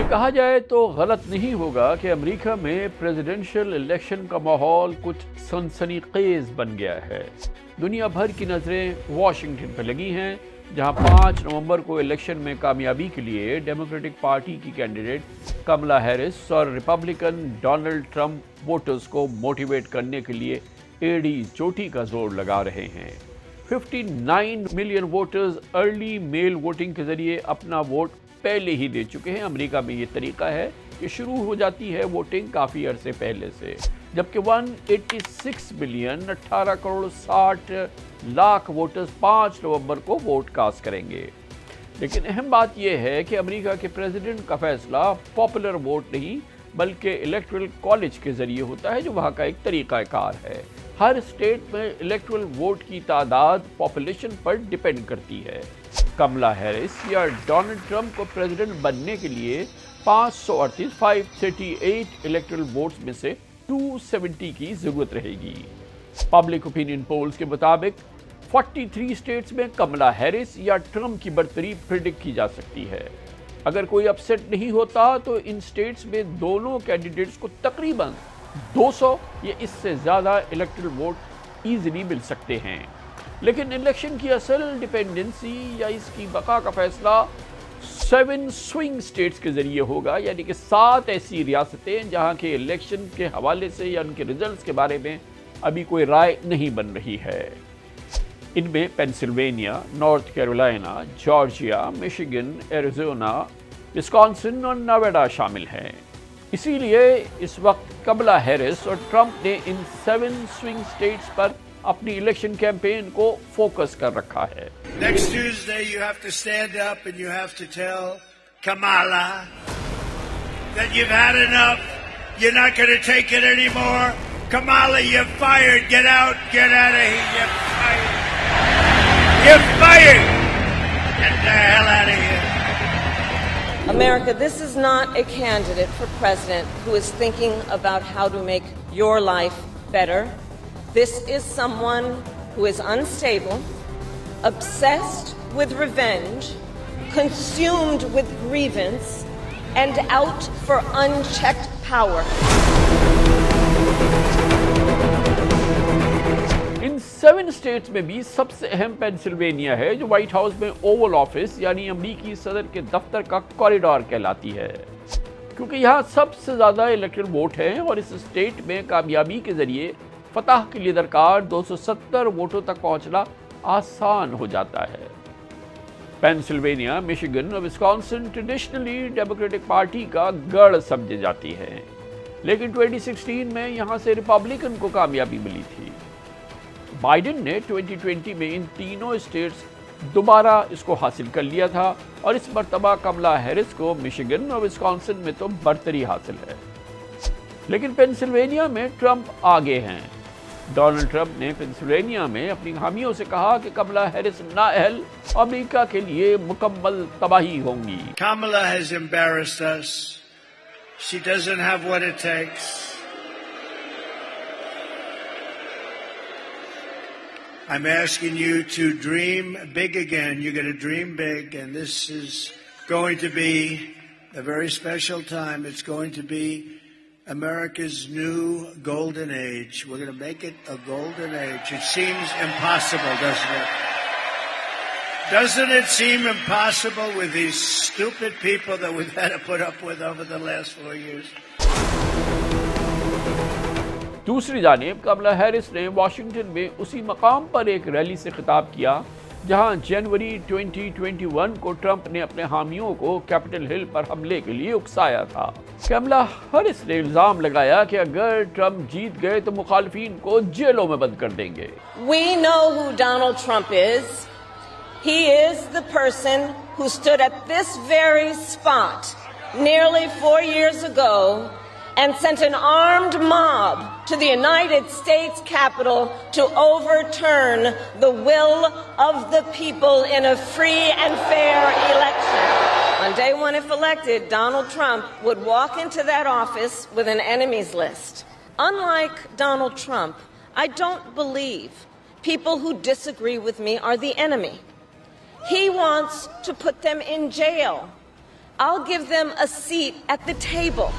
کہا جائے تو غلط نہیں ہوگا کہ امریکہ میں پریزیڈنشل الیکشن کا ماحول کچھ سنسنی خیز بن گیا ہے۔ دنیا بھر کی نظریں واشنگٹن پر لگی ہیں، جہاں 5 نومبر کو الیکشن میں کامیابی کے لیے ڈیموکریٹک پارٹی کی کینڈیڈیٹ کملا ہیرس اور ریپبلکن ڈونلڈ ٹرمپ ووٹرز کو موٹیویٹ کرنے کے لیے ایڑی چوٹی کا زور لگا رہے ہیں۔ 59 ملین ووٹرز ارلی میل ووٹنگ کے ذریعے اپنا ووٹ پہلے ہی دے چکے ہیں۔ امریکہ میں یہ طریقہ ہے کہ شروع ہو جاتی ہے ووٹنگ کافی عرصے پہلے سے، جبکہ 186 ملین 18 کروڑ 60 لاکھ ووٹرز 5 نومبر کو ووٹ کاسٹ کریں گے۔ لیکن اہم بات یہ ہے کہ امریکہ کے پریزیڈنٹ کا فیصلہ پاپولر ووٹ نہیں بلکہ الیکٹرل کالج کے ذریعے ہوتا ہے، جو وہاں کا ایک طریقہ کار ہے۔ ہر اسٹیٹ میں الیکٹرل ووٹ کی تعداد پاپولیشن پر ڈیپینڈ کرتی ہے۔ کملا ہیرس یا ڈونلڈ ٹرمپ کو پریزیڈنٹ بننے کے لیے 538 الیکٹرل ووٹس میں سے 270 کی ضرورت رہے گی۔ پبلک اوپینین پولز کے مطابق 43 اسٹیٹس میں کملا ہیرس یا ٹرمپ کی برتری پریڈکٹ کی جا سکتی ہے۔ اگر کوئی اپسیٹ نہیں ہوتا تو ان اسٹیٹس میں دونوں کینڈیڈیٹس کو تقریباً 200 یا اس سے زیادہ الیکٹرل ووٹ ایزیلی مل سکتے ہیں۔ لیکن الیکشن کی اصل ڈیپینڈنسی یا اس کی بقا کا فیصلہ 7 سوئنگ اسٹیٹس کے ذریعے ہوگا، یعنی کہ 7 ایسی ریاستیں جہاں کے الیکشن کے حوالے سے یا ان کے ریزلٹس کے بارے میں ابھی کوئی رائے نہیں بن رہی ہے۔ ان میں Pennsylvania, North Carolina, Georgia, Michigan, Arizona, Wisconsin اور نیواڈا شامل ہیں۔ اسی لیے اس وقت کملا ہیرس اور ٹرمپ نے ان 7 سوئنگ اسٹیٹس پر اپنی الیکشن کیمپین کو فوکس کر رکھا ہے۔ Next Tuesday you have to stand up and you have to tell Kamala that you've had enough. You're not going to take it anymore. Kamala, you're fired. Get out. Get out of here. You're fired. You're fired. Get the hell out of here. America, this is not a candidate for president who is thinking about how to make your life better. This is someone who is unstable, obsessed with revenge, consumed with grievance, and out for unchecked power. ان 7 states میں بھی سب سے اہم Pennsylvania ہے، جو White House میں Oval Office یعنی امریکی صدر کے دفتر کا کوریڈور کہلاتی ہے، کیونکہ یہاں سب سے زیادہ الیکٹرل ووٹ ہیں اور اس اسٹیٹ میں کامیابی کے ذریعے فتح کے لیے درکار 270 ووٹوں تک پہنچنا آسان ہو جاتا ہے۔ پینسلوینیا، میشیگن اور وسکانسن ٹریڈیشنلی ڈیموکریٹک پارٹی کا گڑھ سمجھے جاتی ہیں، لیکن 2016 میں یہاں سے ریپبلکن کو کامیابی ملی تھی۔ بائیڈن نے 2020 میں ان تینوں اسٹیٹس دوبارہ اس کو حاصل کر لیا تھا، اور اس مرتبہ کملا ہیرس کو میشیگن اور وسکانسن میں تو برتری حاصل ہے، لیکن پینسلوینیا میں ٹرمپ آگے ہیں۔ ڈونلڈ ٹرمپ نے پینسلوینیا میں اپنی حامیوں سے کہا کہ کملا ہیرس نااہل امریکہ کے لیے مکمل تباہی ہوں گی۔ Kamala has embarrassed us. She doesn't have what it takes. I'm asking you to dream big again. You're going to dream big, and this is going to be a very special time. It's going to be America's new golden age. We're going to make it a golden age. It seems impossible, doesn't it? Doesn't it seem impossible with these stupid people that we've had to put up with over the last 4 years? دوسری جانب Kamla Harris نے Washington میں اسی مقام پر ایک rally سے خطاب کیا جہاں جنوری 2021 کو ٹرمپ نے اپنے حامیوں کو کیپٹل ہل پر حملے کے لیے اکسایا تھا۔ کملا ہیرس نے الزام لگایا کہ اگر ٹرمپ جیت گئے تو مخالفین کو جیلوں میں بند کر دیں گے۔ We know who Donald Trump is. He is the person who stood at this very spot nearly 4 years ago and sent an armed mob to the United States Capitol to overturn the will of the people in a free and fair election. On day one, if elected, Donald Trump would walk into that office with an enemies list. Unlike Donald Trump, I don't believe people who disagree with me are the enemy. He wants to put them in jail. I'll give them a seat at the table.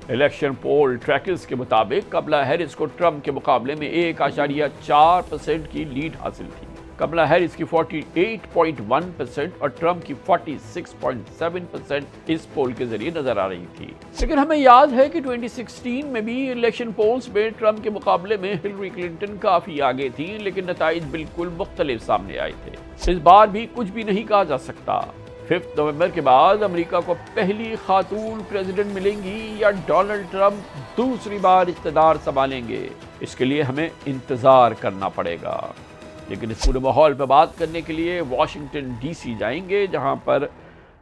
Election poll trackers کے مطابق Kamla Harris کو Trump کے مقابلے میں 1.4% کی lead حاصل تھی۔ Kamla Harris کی 48.1% اور ٹرمپ کی 46.7% اس پول کے ذریعے نظر آ رہی تھی۔ لیکن ہمیں یاد ہے کہ 2016 میں بھی الیکشن پولز میں ٹرمپ کے مقابلے میں ہلری کلنٹن کافی آگے تھیں، لیکن نتائج بالکل مختلف سامنے آئے تھے۔ اس بار بھی کچھ بھی نہیں کہا جا سکتا۔ 5 نومبر کے بعد امریکہ کو پہلی خاتون پریزیڈنٹ ملیں گی یا ڈونلڈ ٹرمپ دوسری بار اقتدار سنبھالیں گے، اس کے لیے ہمیں انتظار کرنا پڑے گا۔ لیکن اس پورے ماحول پہ بات کرنے کے لیے واشنگٹن ڈی سی جائیں گے، جہاں پر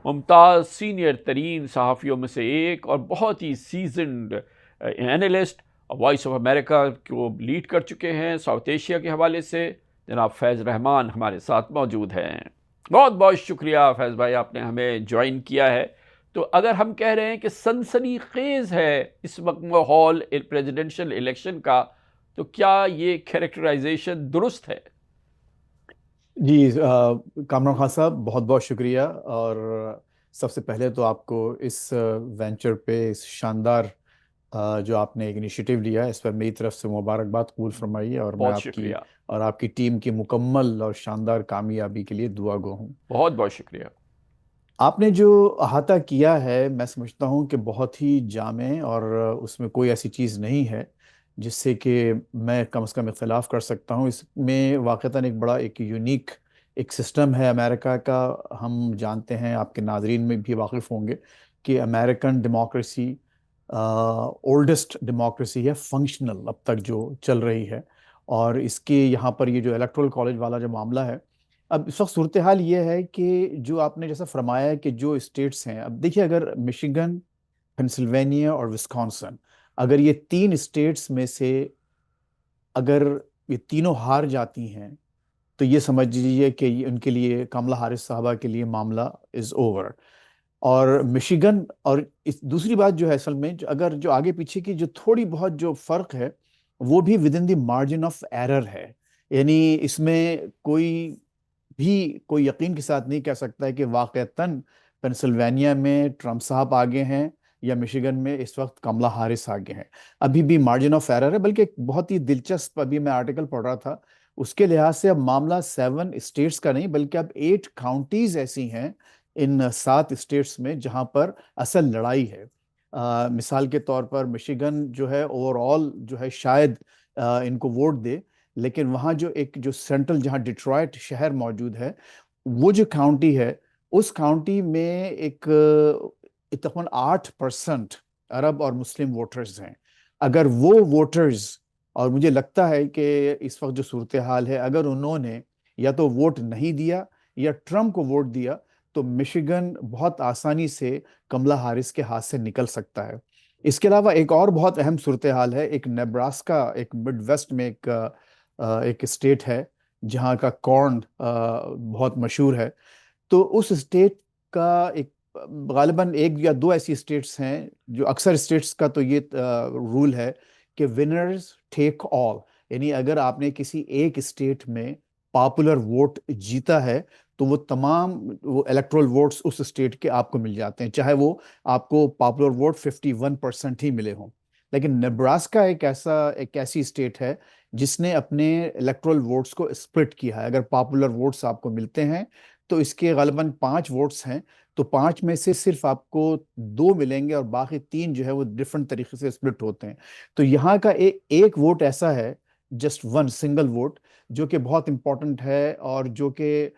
ممتاز سینئر ترین صحافیوں میں سے ایک اور بہت ہی seasoned analyst Voice of America کو لیڈ کر چکے ہیں ساؤتھ ایشیا کے حوالے سے، جناب فیض رحمان ہمارے ساتھ موجود ہیں۔ بہت بہت شکریہ فیض بھائی، آپ نے ہمیں جوائن کیا ہے۔ تو اگر ہم کہہ رہے ہیں کہ سنسنی خیز ہے اس وقت ماحول پریزیڈنشل الیکشن کا، تو کیا یہ کیریکٹرائزیشن درست ہے؟ جی کامران خان صاحب بہت بہت شکریہ، اور سب سے پہلے تو آپ کو اس وینچر پہ، اس شاندار جو آپ نے ایک انیشیٹو لیا ہے، اس پر میری طرف سے مبارکباد قبول فرمائیے، اور میں بہت آپ کی شکریہ، اور آپ کی ٹیم کی مکمل اور شاندار کامیابی کے لیے دعا گو ہوں۔ بہت بہت شکریہ۔ آپ نے جو احاطہ کیا ہے، میں سمجھتا ہوں کہ بہت ہی جامع، اور اس میں کوئی ایسی چیز نہیں ہے جس سے کہ میں کم از کم اختلاف کر سکتا ہوں۔ اس میں واقعتاً ایک بڑا ایک یونیک ایک سسٹم ہے امریکہ کا۔ ہم جانتے ہیں، آپ کے ناظرین میں بھی واقف ہوں گے کہ امریکن ڈیموکریسی اولڈسٹ ڈیموکریسی ہے، فنکشنل اب تک جو چل رہی ہے، اور اس کے یہاں پر یہ جو الیکٹرل کالج والا جو معاملہ ہے، اب اس وقت صورتحال یہ ہے کہ جو آپ نے جیسا فرمایا ہے کہ جو اسٹیٹس ہیں، اب دیکھیے اگر مشیگن، پینسلوینیا اور وسکانسن، اگر یہ 3 اسٹیٹس میں سے اگر یہ تینوں ہار جاتی ہیں تو یہ سمجھ لیجیے کہ ان کے لیے، کاملا ہیرس صاحبہ کے لیے معاملہ از اوور۔ اور مشیگن، اور دوسری بات جو ہے اصل میں اگر جو آگے پیچھے کی جو تھوڑی بہت جو فرق ہے، وہ بھی with in the margin of error ہے، یعنی اس میں کوئی یقین کے ساتھ نہیں کہہ سکتا ہے کہ واقعتاً پینسلوینیا میں ٹرمپ صاحب آگے ہیں یا مشیگن میں اس وقت کاملا ہیرس آگے ہیں۔ ابھی بھی مارجن آف ایرر ہے، بلکہ ایک بہت ہی دلچسپ ابھی میں آرٹیکل پڑھ رہا تھا، اس کے لحاظ سے اب معاملہ 7 اسٹیٹس کا نہیں بلکہ اب 8 کاؤنٹیز ایسی ہیں ان 7 اسٹیٹس میں جہاں پر اصل لڑائی ہے۔ مثال کے طور پر مشیگن جو ہے اوور آل جو ہے شاید ان کو ووٹ دے، لیکن وہاں جو ایک جو سینٹرل جہاں ڈیٹرائٹ شہر موجود ہے، وہ جو کاؤنٹی ہے، اس کاؤنٹی میں ایک تقریباً 8% عرب اور مسلم ووٹرز ہیں۔ اگر وہ ووٹرز، اور مجھے لگتا ہے کہ اس وقت جو صورتحال ہے، اگر انہوں نے یا تو ووٹ نہیں دیا یا ٹرمپ کو ووٹ دیا، تو مشیگن بہت آسانی سے کاملا ہیرس کے ہاتھ سے نکل سکتا ہے۔ اس کے علاوہ ایک اور بہت اہم صورتحال ہے، ایک نیبراسکا، ایک مڈ ویسٹ میں ایک اسٹیٹ ہے جہاں کا کارن بہت مشہور ہے۔ تو اس اسٹیٹ کا ایک غالباً 1 یا 2 ایسی اسٹیٹس ہیں جو اکثر اسٹیٹس کا تو یہ رول ہے کہ ونرز ٹیک آل، یعنی اگر آپ نے کسی ایک اسٹیٹ میں پاپولر ووٹ جیتا ہے تو وہ تمام وہ الیکٹرل ووٹس اس اسٹیٹ کے آپ کو مل جاتے ہیں، چاہے وہ آپ کو پاپولر ووٹ 51% ہی ملے ہوں۔ لیکن نیبراسکا ایک ایسی اسٹیٹ ہے جس نے اپنے الیکٹرل ووٹس کو اسپلٹ کیا ہے۔ اگر پاپولر ووٹس آپ کو ملتے ہیں تو اس کے غالباً 5 ووٹس ہیں، تو 5 میں سے صرف آپ کو 2 ملیں گے اور باقی 3 جو ہے وہ ڈفرنٹ طریقے سے اسپلٹ ہوتے ہیں۔ تو یہاں کا ایک ووٹ ایسا ہے، جسٹ 1 سنگل ووٹ، جو کہ بہت امپورٹنٹ ہے، اور جو کہ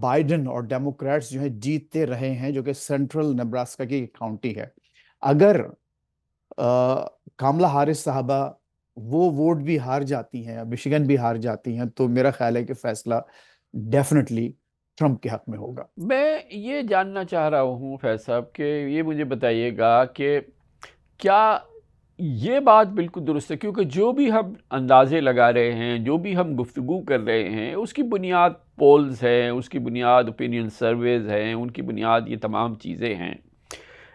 بائیڈن اور ڈیموکریٹس جو ہیں جیتتے رہے ہیں، جو کہ سینٹرل نیبراسکا کی کاؤنٹی ہے۔ اگر کاملا ہیرس صاحبہ وہ ووٹ بھی ہار جاتی ہیں، مشیگن بھی ہار جاتی ہیں، تو میرا خیال ہے کہ فیصلہ ڈیفینیٹلی ٹرمپ کے حق میں ہوگا۔ میں یہ جاننا چاہ رہا ہوں فیض صاحب کہ یہ مجھے بتائیے گا کہ کیا یہ بات بالکل درست ہے، کیونکہ جو بھی ہم اندازے لگا رہے ہیں، جو بھی ہم گفتگو کر رہے ہیں، اس کی بنیاد پولز ہیں، اس کی بنیاد اوپینین سرویز ہیں، ان کی بنیاد یہ تمام چیزیں ہیں،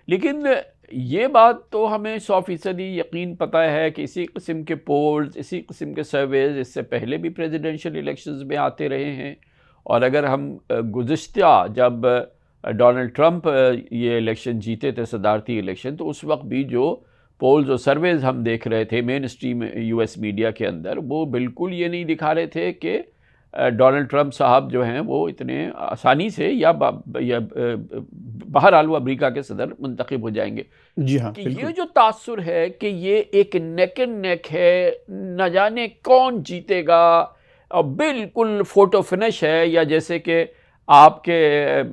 لیکن یہ بات تو ہمیں 100% یقین پتہ ہے کہ اسی قسم کے پولز، اسی قسم کے سرویز اس سے پہلے بھی پریزیڈنشل الیکشنز میں آتے رہے ہیں، اور اگر ہم گزشتہ جب ڈونلڈ ٹرمپ یہ الیکشن جیتے تھے صدارتی الیکشن، تو اس وقت بھی جو پولز اور سرویز ہم دیکھ رہے تھے مین اسٹریم یو ایس میڈیا کے اندر، وہ بالکل یہ نہیں دکھا رہے تھے کہ ڈونلڈ ٹرمپ صاحب جو ہیں وہ اتنے آسانی سے یا بہرحال وہ امریکہ کے صدر منتخب ہو جائیں گے. جی ہاں کہ بالکل. یہ جو تاثر ہے کہ یہ ایک نیک اینڈ نیک ہے، نہ جانے کون جیتے گا، اور بالکل فوٹو فنش ہے، یا جیسے کہ آپ کے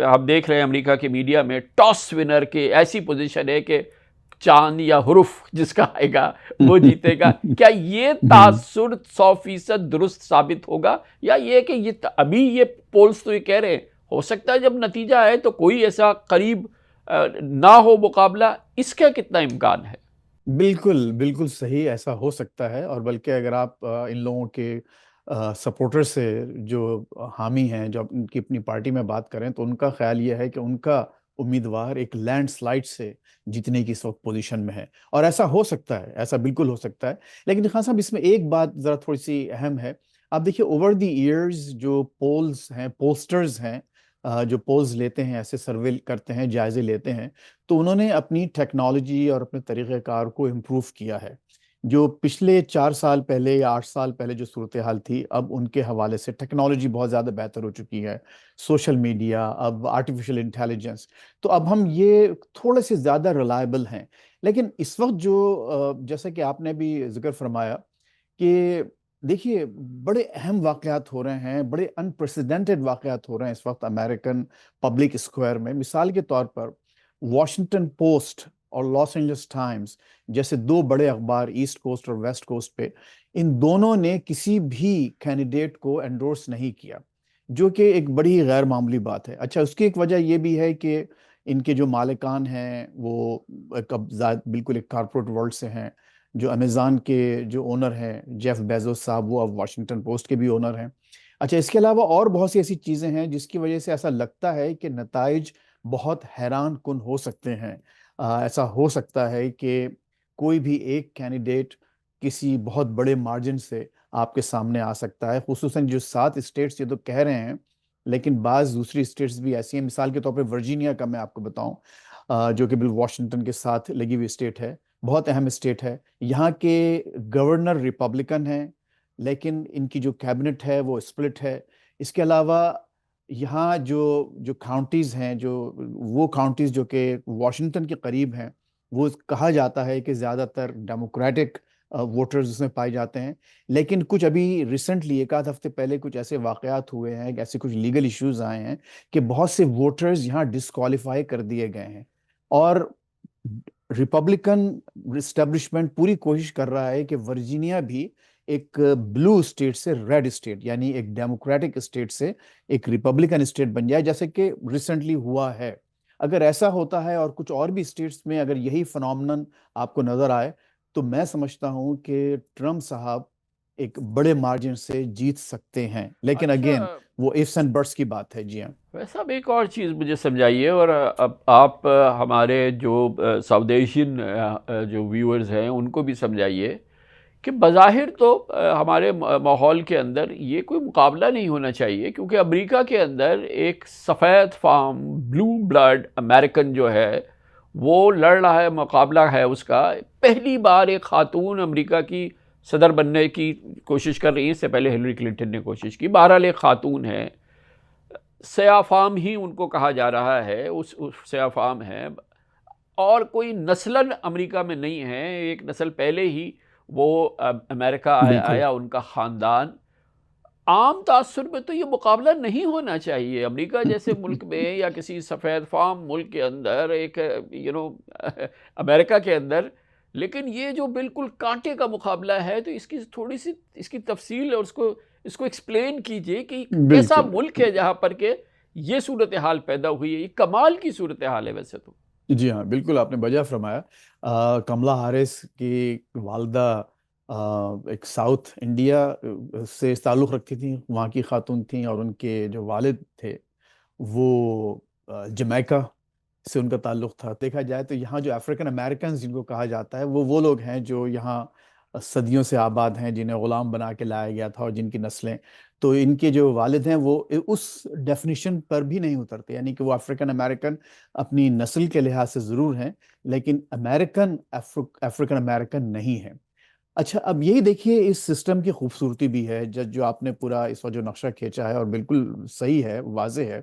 ہم دیکھ رہے ہیں امریکہ کے میڈیا میں ٹاس ونر کے ایسی پوزیشن ہے کہ چاند یا حرف جس کا آئے گا وہ جیتے گا. کیا یہ تاثر 100% درست ثابت ہوگا، یا یہ کہ یہ ابھی یہ پولز تو یہ کہہ رہے ہیں ہو سکتا ہے جب نتیجہ آئے تو کوئی ایسا قریب نہ ہو مقابلہ، اس کا کتنا امکان ہے؟ بالکل بالکل صحیح، ایسا ہو سکتا ہے. اور بلکہ اگر آپ ان لوگوں کے سپورٹر سے جو حامی ہیں، جو ان کی اپنی پارٹی میں بات کریں، تو ان کا خیال یہ ہے کہ ان کا امیدوار ایک لینڈ سلائڈ سے جیتنے کی اس وقت پوزیشن میں ہے. اور ایسا ہو سکتا ہے، ایسا بالکل ہو سکتا ہے. لیکن خان صاحب اس میں ایک بات ذرا تھوڑی سی اہم ہے. آپ دیکھیے اوور دی ایئرز جو پولز ہیں، پولسٹرز ہیں، جو پولز لیتے ہیں، ایسے سروے کرتے ہیں، جائزے لیتے ہیں، تو انہوں نے اپنی ٹیکنالوجی اور اپنے طریقہ کار کو امپروو کیا ہے. جو پچھلے 4 سال پہلے یا 8 سال پہلے جو صورتحال تھی، اب ان کے حوالے سے ٹیکنالوجی بہت زیادہ بہتر ہو چکی ہے. سوشل میڈیا، اب آرٹیفیشل انٹیلیجنس، تو اب ہم یہ تھوڑے سے زیادہ ریلائبل ہیں. لیکن اس وقت جو جیسا کہ آپ نے بھی ذکر فرمایا کہ دیکھیے بڑے اہم واقعات ہو رہے ہیں، بڑے انپریسیڈنٹڈ واقعات ہو رہے ہیں اس وقت امریکن پبلک اسکوائر میں. مثال کے طور پر واشنگٹن پوسٹ اور لاس اینجلس ٹائمز جیسے دو بڑے اخبار ایسٹ کوسٹ اور ویسٹ کوسٹ پہ، ان دونوں نے کسی بھی کینڈیڈیٹ کو انڈورس نہیں کیا، جو کہ ایک بڑی غیر معمولی بات ہے. اچھا، اس کی ایک وجہ یہ بھی ہے کہ ان کے جو مالکان ہیں وہ بالکل ایک کارپوریٹ ورلڈ سے ہیں. جو امیزان کے جو اونر ہیں جیف بیزوس صاحب، وہ اب واشنگٹن پوسٹ کے بھی اونر ہیں. اچھا، اس کے علاوہ اور بہت سی ایسی چیزیں ہیں جس کی وجہ سے ایسا لگتا ہے کہ نتائج بہت حیران کن ہو سکتے ہیں. ایسا ہو سکتا ہے کہ کوئی بھی ایک کینڈیڈیٹ کسی بہت بڑے مارجن سے آپ کے سامنے آ سکتا ہے. خصوصاً جو 7 اسٹیٹس یہ تو کہہ رہے ہیں، لیکن بعض دوسری اسٹیٹس بھی ایسی ہیں. مثال کے طور پہ ورجینیا کا میں آپ کو بتاؤں، جو کہ واشنگٹن کے ساتھ لگی ہوئی اسٹیٹ ہے، بہت اہم اسٹیٹ ہے. یہاں کے گورنر ریپبلکن ہیں، لیکن ان کی جو کیبنٹ ہے وہ اسپلٹ ہے. اس کے علاوہ یہاں جو کاؤنٹیز ہیں، وہ کاؤنٹیز جو کہ واشنگٹن کے قریب ہیں، وہ کہا جاتا ہے کہ زیادہ تر ڈیموکریٹک ووٹرز اس میں پائے جاتے ہیں. لیکن کچھ ابھی ریسنٹلی 1 آدھ ہفتے پہلے کچھ ایسے واقعات ہوئے ہیں، ایسے کچھ لیگل ایشوز آئے ہیں کہ بہت سے ووٹرز یہاں ڈسکوالیفائی کر دیے گئے ہیں. اور ریپبلکن اسٹیبلشمنٹ پوری کوشش کر رہا ہے کہ ورجینیا بھی ایک بلو اسٹیٹ سے ریڈ اسٹیٹ، یعنی ایک ڈیموکریٹک اسٹیٹ سے ایک ریپبلکن اسٹیٹ بن جائے، جیسے کہ ریسنٹلی ہوا ہے. اگر ایسا ہوتا ہے اور کچھ اور بھی اسٹیٹس میں اگر یہی فنومنن آپ کو نظر آئے، تو میں سمجھتا ہوں کہ ٹرمپ صاحب ایک بڑے مارجن سے جیت سکتے ہیں. لیکن اگین اچھا، وہ ifs and buts کی بات ہے. جی ہاں. ویسا اب ایک اور چیز مجھے سمجھائیے، اور اب آپ ہمارے جو ساؤتھ ایشین جو ویورز ہیں ان کو بھی سمجھائیے کہ بظاہر تو ہمارے ماحول کے اندر یہ کوئی مقابلہ نہیں ہونا چاہیے، کیونکہ امریکہ کے اندر ایک سفید فام بلو بلڈ امریکن جو ہے وہ لڑ رہا ہے، مقابلہ ہے اس کا. پہلی بار ایک خاتون امریکہ کی صدر بننے کی کوشش کر رہی ہیں، اس سے پہلے ہلری کلنٹن نے کوشش کی. بہرحال ایک خاتون ہے، سیاہ فام ہی ان کو کہا جا رہا ہے، اس سیاہ فام ہے، اور کوئی نسلاً امریکہ میں نہیں ہے. ایک نسل پہلے ہی وہ امریکہ بالکل آیا ان کا خاندان. عام تاثر میں تو یہ مقابلہ نہیں ہونا چاہیے امریکہ جیسے ملک میں یا کسی سفید فام ملک کے اندر، ایک امریکہ کے اندر. لیکن یہ جو بالکل کانٹے کا مقابلہ ہے، تو اس کی تھوڑی سی اس کی تفصیل اور اس کو ایکسپلین کیجئے کہ کیسا بالکل. ملک ہے جہاں پر کہ یہ صورتحال پیدا ہوئی ہے. یہ کمال کی صورتحال ہے ویسے تو. جی ہاں بالکل، آپ نے بجا فرمایا. کملا ہیرس کی والدہ ایک ساؤتھ انڈیا سے تعلق رکھتی تھیں، وہاں کی خاتون تھیں، اور ان کے جو والد تھے وہ جمیکا سے ان کا تعلق تھا. دیکھا جائے تو یہاں جو افریقن امریکنز جن کو کہا جاتا ہے، وہ لوگ ہیں جو یہاں صدیوں سے آباد ہیں، جنہیں غلام بنا کے لایا گیا تھا اور جن کی نسلیں، تو ان کے جو والد ہیں وہ اس ڈیفینیشن پر بھی نہیں اترتے، یعنی کہ وہ افریقن امریکن اپنی نسل کے لحاظ سے ضرور ہیں لیکن افریقن امریکن نہیں ہیں۔ اچھا، اب یہی دیکھیے اس سسٹم کی خوبصورتی بھی ہے، جو آپ نے پورا اس وقت جو نقشہ کھینچا ہے اور بالکل صحیح ہے، واضح ہے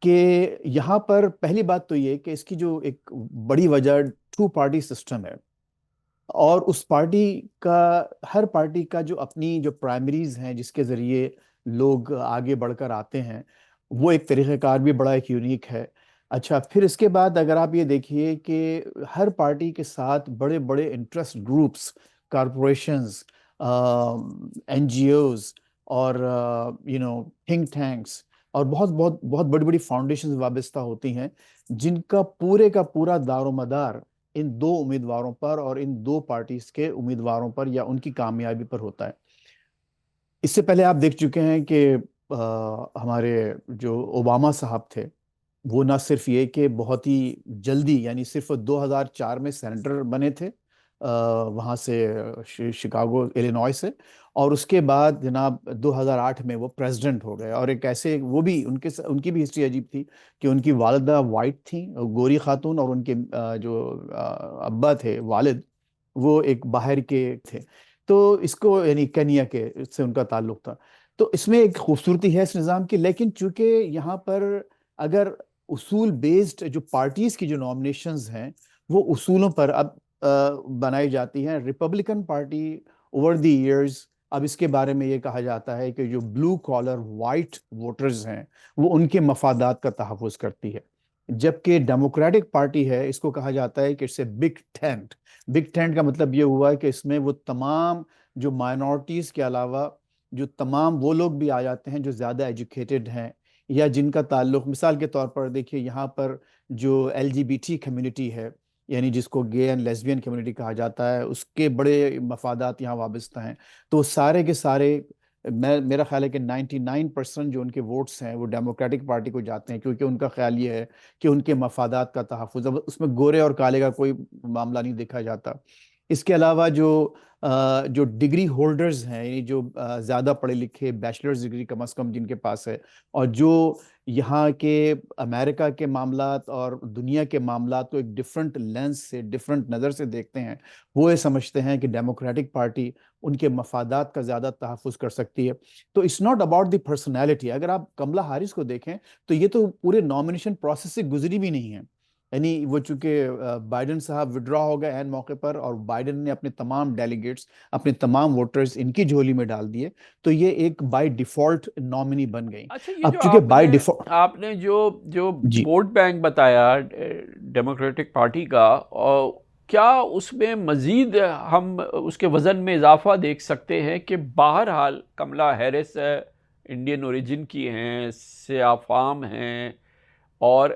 کہ یہاں پر پہلی بات تو یہ کہ اس کی جو ایک بڑی وجہ ٹو پارٹی سسٹم ہے، اور اس پارٹی کا، ہر پارٹی کا جو اپنی جو پرائمریز ہیں جس کے ذریعے لوگ آگے بڑھ کر آتے ہیں، وہ ایک طریقہ کار بھی بڑا ایک یونیک ہے۔ اچھا، پھر اس کے بعد اگر آپ یہ دیکھیے کہ ہر پارٹی کے ساتھ بڑے بڑے interest groups, corporations, N G Os اور تھنک ٹینکس اور بہت بہت بہت بڑی بڑی فاؤنڈیشنز وابستہ ہوتی ہیں، جن کا پورا دار و مدار ان دو امیدواروں پر اور ان دو پارٹیز کے امیدواروں پر یا ان کی کامیابی پر ہوتا ہے۔ اس سے پہلے آپ دیکھ چکے ہیں کہ ہمارے جو اوباما صاحب تھے، وہ نہ صرف یہ کہ بہت ہی جلدی، یعنی صرف 2004 میں سینیٹر بنے تھے وہاں سے شکاگو ایلینوائے سے، اور اس کے بعد جناب 2008 میں وہ پریزیڈنٹ ہو گئے، اور ایک ایسے وہ بھی ان کی بھی ہسٹری عجیب تھی کہ ان کی والدہ وائٹ تھیں، گوری خاتون، اور ان کے جو ابا تھے والد، وہ ایک باہر کے تھے، تو اس کو یعنی کینیا کے سے ان کا تعلق تھا۔ تو اس میں ایک خوبصورتی ہے اس نظام کی، لیکن چونکہ یہاں پر اگر اصول بیسڈ جو پارٹیز کی جو نامنیشنز ہیں وہ اصولوں پر اب بنائی جاتی ہیں، Republican party over the years اب اس کے بارے میں یہ کہا جاتا ہے کہ جو بلو کالر وائٹ ووٹرز ہیں وہ ان کے مفادات کا تحفظ کرتی ہے، جبکہ ڈیموکریٹک پارٹی ہے، اس کو کہا جاتا ہے کہ it's a big tent. Big tent کا مطلب یہ ہوا کہ اس میں وہ تمام جو مائنورٹیز کے علاوہ جو تمام وہ لوگ بھی آ جاتے ہیں جو زیادہ ایجوکیٹڈ ہیں، یا جن کا تعلق، مثال کے طور پر دیکھیے یہاں پر جو L G B T community ہے، یعنی جس کو گے اینڈ لیسبین کمیونٹی کہا جاتا ہے، اس کے بڑے مفادات یہاں وابستہ ہیں، تو سارے کے سارے میرا خیال ہے کہ 99% جو ان کے ووٹس ہیں وہ ڈیموکریٹک پارٹی کو جاتے ہیں، کیونکہ ان کا خیال یہ ہے کہ ان کے مفادات کا تحفظ، اب اس میں گورے اور کالے کا کوئی معاملہ نہیں دیکھا جاتا۔ اس کے علاوہ جو ڈگری ہولڈرز ہیں، یعنی جو زیادہ پڑھے لکھے، بیچلرز ڈگری کم از کم جن کے پاس ہے، اور جو یہاں کے امریکہ کے معاملات اور دنیا کے معاملات کو ایک ڈفرنٹ لینس سے، ڈفرنٹ نظر سے دیکھتے ہیں، وہ یہ سمجھتے ہیں کہ ڈیموکریٹک پارٹی ان کے مفادات کا زیادہ تحفظ کر سکتی ہے۔ تو it's not about the personality. اگر آپ کملا ہیرس کو دیکھیں تو یہ تو پورے نامنیشن پروسیس سے گزری بھی نہیں ہے، یعنی وہ چونکہ بائیڈن صاحب وڈرا ہو گئے عین موقع پر، اور بائیڈن نے اپنے تمام ڈیلیگیٹس، اپنے تمام ووٹرز ان کی جھولی میں ڈال دیے، تو یہ ایک بائی ڈیفالٹ نامنی بن گئی۔ اچھا، یہ اب جو چونکہ بائی ڈیفالٹ، آپ نے جو جی ووٹ بینک بتایا ڈیموکریٹک پارٹی کا، اور کیا اس میں مزید ہم اس کے وزن میں اضافہ دیکھ سکتے ہیں کہ بہرحال کملا ہیرس انڈین اوریجن کی ہیں، سیاہ فام ہیں، اور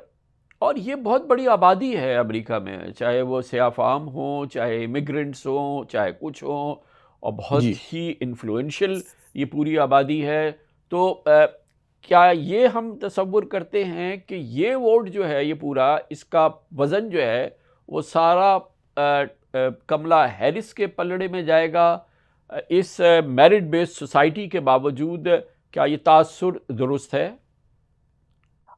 یہ بہت بڑی آبادی ہے امریکہ میں، چاہے وہ سیاہ فام ہوں، چاہے امیگرنٹس ہوں، چاہے کچھ ہوں، اور بہت جی ہی انفلوئنشل یہ پوری آبادی ہے۔ تو کیا یہ ہم تصور کرتے ہیں کہ یہ ووٹ جو ہے، یہ پورا اس کا وزن جو ہے وہ سارا کملا ہیرس کے پلڑے میں جائے گا اس میرٹ بیسڈ سوسائٹی کے باوجود؟ کیا یہ تاثر درست ہے؟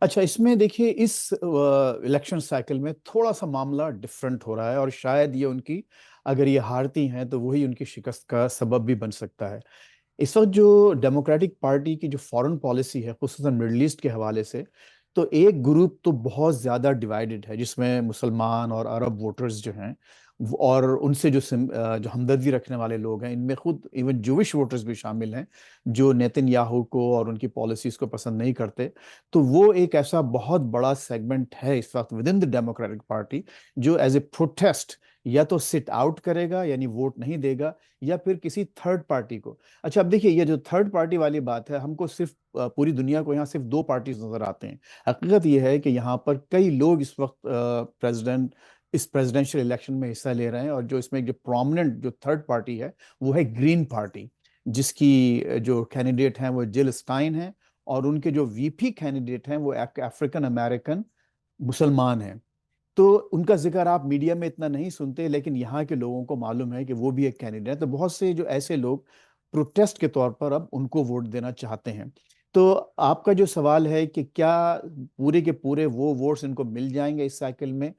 اچھا، اس میں دیکھیے اس الیکشن سائیکل میں تھوڑا سا معاملہ ڈفرنٹ ہو رہا ہے، اور شاید یہ ان کی، اگر یہ ہارتی ہیں تو وہی ان کی شکست کا سبب بھی بن سکتا ہے۔ اس وقت جو ڈیموکریٹک پارٹی کی جو فورن پالیسی ہے، خصوصاً مڈل ایسٹ کے حوالے سے، تو ایک گروپ تو بہت زیادہ ڈیوائیڈڈ ہے، جس میں مسلمان اور عرب ووٹرز جو ہیں، اور ان سے جو ہمدردی رکھنے والے لوگ ہیں، ان میں خود ایون جوش ووٹرز بھی شامل ہیں جو نیتن یاہو کو اور ان کی پالیسیز کو پسند نہیں کرتے۔ تو وہ ایک ایسا بہت بڑا سیگمنٹ ہے اس وقت with in the democratic party, جو ایز اے پروٹیسٹ یا تو سٹ آؤٹ کرے گا، یعنی ووٹ نہیں دے گا، یا پھر کسی تھرڈ پارٹی کو۔ اچھا، اب دیکھیے یہ جو تھرڈ پارٹی والی بات ہے، ہم کو صرف پوری دنیا کو یہاں صرف دو پارٹیز نظر آتے ہیں۔ حقیقت یہ ہے کہ یہاں پر کئی لوگ اس وقت اس پریزیڈنشیل الیکشن میں حصہ لے رہے ہیں، اور جو اس میں جو پرومیننٹ جو تھرڈ پارٹی ہے وہ ہے گرین پارٹی، جس کی جو کینڈیڈیٹ ہیں وہ جل اسٹائن ہیں، اور ان کے جو وی پی کینڈیڈیٹ ہیں وہ افریقن امریکن مسلمان ہیں۔ تو ان کا ذکر آپ میڈیا میں اتنا نہیں سنتے، لیکن یہاں کے لوگوں کو معلوم ہے کہ وہ بھی ایک کینڈیڈیٹ ہے، تو بہت سے جو ایسے لوگ پروٹیسٹ کے طور پر اب ان کو ووٹ دینا چاہتے ہیں۔ تو آپ کا جو سوال ہے کہ کیا پورے کے پورے وہ ووٹس ان کو مل جائیں گے اس سائیکل میں،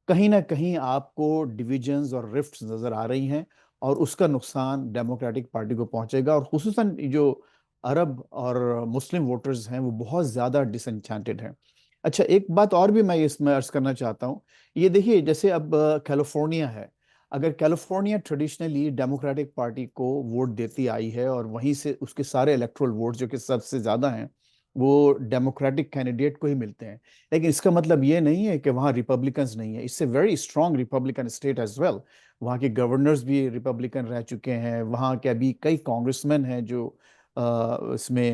کہیں نہ کہیں آپ کو ڈویژنز اور رفٹس نظر آ رہی ہیں، اور اس کا نقصان ڈیموکریٹک پارٹی کو پہنچے گا، اور خصوصاً جو عرب اور مسلم ووٹرز ہیں وہ بہت زیادہ ڈس انچانٹڈ ہیں۔ اچھا، ایک بات اور بھی میں اس میں عرض کرنا چاہتا ہوں، یہ دیکھیے جیسے اب کیلیفورنیا ہے، اگر کیلیفورنیا ٹریڈیشنلی ڈیموکریٹک پارٹی کو ووٹ دیتی آئی ہے، اور وہیں سے اس کے سارے الیکٹرل ووٹس جو کہ سب سے زیادہ ہیں وہ ڈیموکریٹک کینڈیڈیٹ کو ہی ملتے ہیں، لیکن اس کا مطلب یہ نہیں ہے کہ وہاں ریپبلکنز نہیں ہیں۔ اس سے very strong Republican state as well, وہاں کے گورنرز بھی ریپبلکن رہ چکے ہیں، وہاں کے ابھی کئی کانگریس مین ہیں جو اس میں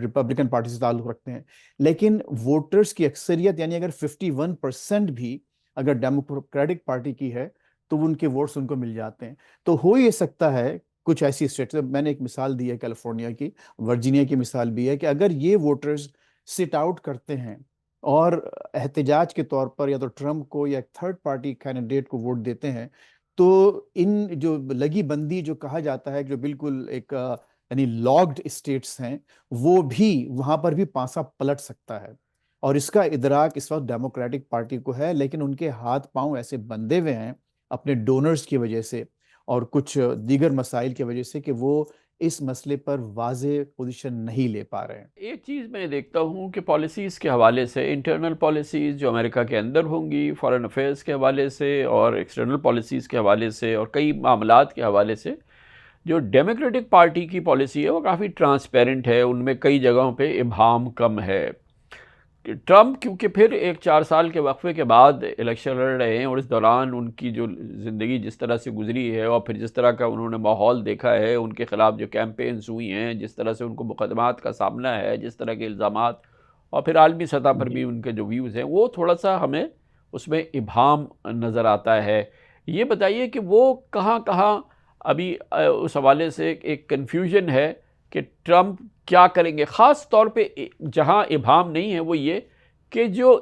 ریپبلکن پارٹی سے تعلق رکھتے ہیں، لیکن ووٹرز کی اکثریت یعنی اگر 51% بھی اگر ڈیموکریٹک پارٹی کی ہے تو ان کے ووٹس ان کو مل جاتے ہیں۔ تو ہو یہ سکتا ہے کچھ ایسی اسٹیٹس، میں نے ایک مثال دی ہے کیلیفورنیا کی، ورجینیا کی مثال بھی ہے، کہ اگر یہ ووٹرز سٹ آؤٹ کرتے ہیں اور احتجاج کے طور پر یا تو ٹرمپ کو یا ایک تھرڈ پارٹی کینڈیڈیٹ کو ووٹ دیتے ہیں، تو ان جو لگی بندی جو کہا جاتا ہے، جو بالکل ایک یعنی لاکڈ اسٹیٹس ہیں، وہ بھی وہاں پر بھی پانسا پلٹ سکتا ہے، اور اس کا ادراک اس وقت ڈیموکریٹک پارٹی کو ہے، لیکن ان کے ہاتھ پاؤں ایسے بندھے ہوئے ہیں اپنے ڈونرز کی وجہ سے اور کچھ دیگر مسائل کی وجہ سے کہ وہ اس مسئلے پر واضح پوزیشن نہیں لے پا رہے ہیں۔ ایک چیز میں دیکھتا ہوں کہ پالیسیز کے حوالے سے، انٹرنل پالیسیز جو امریکہ کے اندر ہوں گی، فارن افیئرز کے حوالے سے اور ایکسٹرنل پالیسیز کے حوالے سے اور کئی معاملات کے حوالے سے، جو ڈیموکریٹک پارٹی کی پالیسی ہے وہ کافی ٹرانسپیرنٹ ہے، ان میں کئی جگہوں پہ ابہام کم ہے۔ ٹرمپ کیونکہ پھر ایک 4 سال کے وقفے کے بعد الیکشن لڑ رہے ہیں، اور اس دوران ان کی جو زندگی جس طرح سے گزری ہے اور پھر جس طرح کا انہوں نے ماحول دیکھا ہے، ان کے خلاف جو کیمپینز ہوئی ہیں، جس طرح سے ان کو مقدمات کا سامنا ہے، جس طرح کے الزامات، اور پھر عالمی سطح پر بھی ان کے جو ویوز ہیں، وہ تھوڑا سا ہمیں اس میں ابہام نظر آتا ہے۔ یہ بتائیے کہ وہ کہاں کہاں ابھی اس حوالے سے ایک کنفیوژن ہے کہ ٹرمپ کیا کریں گے، خاص طور پہ جہاں ابہام نہیں ہے وہ یہ کہ جو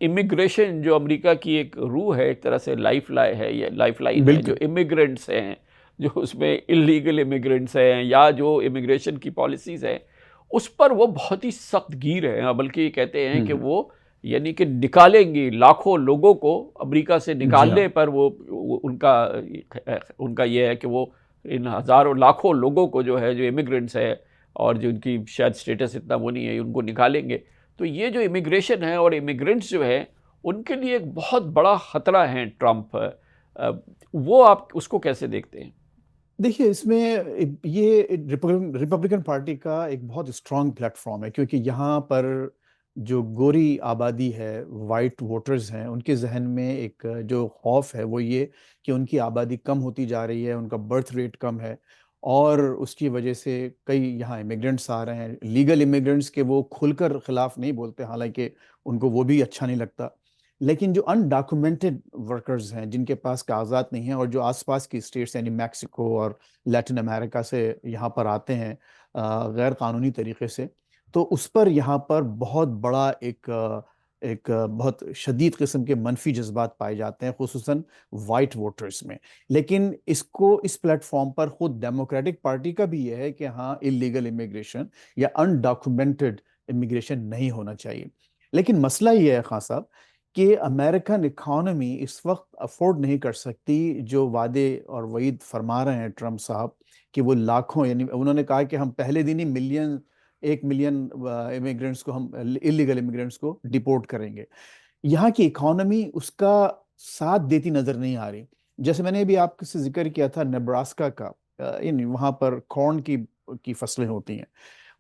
امیگریشن جو امریکہ کی ایک روح ہے، ایک طرح سے لائف لائن ہے، یا لائف لائن ہے، جو امیگرینٹس ہیں، جو اس میں انلیگل امیگرینٹس ہیں یا جو امیگریشن کی پالیسیز ہیں، اس پر وہ بہت ہی سخت گیر ہیں، بلکہ یہ کہتے ہیں کہ وہ یعنی کہ نکالیں گی لاکھوں لوگوں کو امریکہ سے نکالنے پر، وہ ان کا یہ ہے کہ وہ ان ہزاروں لاکھوں لوگوں کو جو ہے، جو امیگرینٹس ہے اور جو ان کی شاید سٹیٹس اتنا وہ نہیں ہے، ان کو نکالیں گے۔ تو یہ جو امیگریشن ہے اور امیگرینٹس جو ہے، ان کے لیے ایک بہت بڑا خطرہ ہے ٹرمپ، وہ آپ اس کو کیسے دیکھتے ہیں؟ دیکھیے، اس میں یہ ریپبلکن پارٹی کا ایک بہت اسٹرانگ پلیٹ فارم ہے، کیونکہ یہاں پر جو گوری آبادی ہے، وائٹ ووٹرز ہیں، ان کے ذہن میں ایک جو خوف ہے وہ یہ کہ ان کی آبادی کم ہوتی جا رہی ہے، ان کا برتھ ریٹ کم ہے، اور اس کی وجہ سے کئی یہاں امیگرینٹس آ رہے ہیں، لیگل امیگرینٹس کے وہ کھل کر خلاف نہیں بولتے، حالانکہ ان کو وہ بھی اچھا نہیں لگتا، لیکن جو انڈاکومنٹڈ ورکرز ہیں، جن کے پاس کاغذات نہیں ہیں، اور جو آس پاس کی اسٹیٹس یعنی میکسیکو اور لیٹن امریکہ سے یہاں پر آتے ہیں غیر قانونی طریقے سے، تو اس پر یہاں پر بہت بڑا ایک بہت شدید قسم کے منفی جذبات پائے جاتے ہیں، خصوصاً وائٹ ووٹرز میں۔ لیکن اس پلیٹ فارم پر خود ڈیموکریٹک پارٹی کا بھی یہ ہے کہ ہاں، اللیگل امیگریشن یا انڈاکومنٹڈ امیگریشن نہیں ہونا چاہیے، لیکن مسئلہ یہ ہے خان صاحب کہ امریکن اکانومی اس وقت افورڈ نہیں کر سکتی جو وعدے اور وعید فرما رہے ہیں ٹرمپ صاحب، کہ وہ لاکھوں، یعنی انہوں نے کہا کہ ہم پہلے دن ہی 1 ملین امیگرینٹس کو، ہم اللیگل امیگرینٹس کو ڈیپورٹ کریں گے۔ یہاں کی اکانومی اس کا ساتھ دیتی نظر نہیں آ رہی۔ جیسے میں نے بھی آپ سے ذکر کیا تھا نبراسکا کا، یعنی وہاں پر کارن کی فصلیں ہوتی ہیں،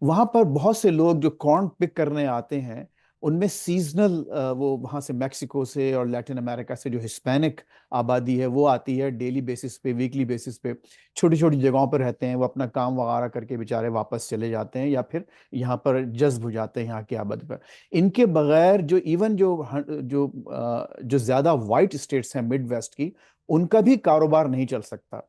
وہاں پر بہت سے لوگ جو کارن پک کرنے آتے ہیں، ان میں سیزنل وہ وہاں سے میکسیکو سے اور لیٹن امریکہ سے جو ہسپینک آبادی ہے وہ آتی ہے، ڈیلی بیسس پہ، ویکلی بیسس پہ، چھوٹی چھوٹی جگہوں پر رہتے ہیں، وہ اپنا کام وغیرہ کر کے بیچارے واپس چلے جاتے ہیں یا پھر یہاں پر جذب ہو جاتے ہیں یہاں کی آبادی پر۔ ان کے بغیر جو ایون جو زیادہ وائٹ اسٹیٹس ہیں مڈ ویسٹ کی، ان کا بھی کاروبار نہیں چل سکتا۔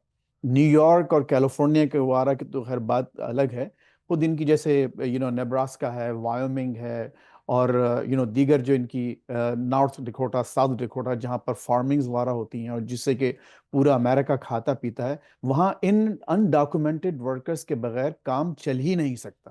نیو یارک اور کیلیفورنیا کے وغیرہ کی تو خیر بات الگ ہے، خود ان کی جیسے نیبراسکا ہے، وائیومنگ ہے، اور دیگر جو ان کی نارتھ ڈکوٹا، ساؤتھ ڈکوٹا، جہاں پر فارمنگز وغیرہ ہوتی ہیں اور جس سے کہ پورا امریکہ کھاتا پیتا ہے، وہاں ان انڈاکومنٹڈ ورکرز کے بغیر کام چل ہی نہیں سکتا۔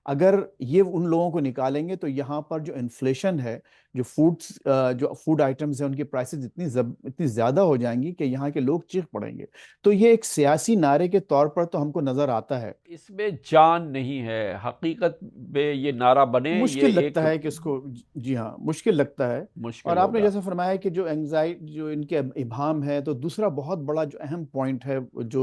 اگر یہ ان لوگوں کو نکالیں گے تو یہاں پر جو انفلیشن ہے، جو فوڈ آئٹمز ہیں، ان کی پرائسز اتنی زیادہ ہو جائیں گی کہ یہاں کے لوگ چیخ پڑیں گے۔ تو یہ ایک سیاسی نعرے کے طور پر تو ہم کو نظر آتا ہے، اس میں جان نہیں ہے، حقیقت میں یہ نعرہ بنے یہ مشکل ایک لگتا ہے کہ اس کو، جی ہاں مشکل لگتا ہے۔ اور مشکل آپ نے ہوگا۔ جیسے فرمایا کہ جو اینگزائٹی، جو ان کے ابہام ہے، تو دوسرا بہت بڑا جو اہم پوائنٹ ہے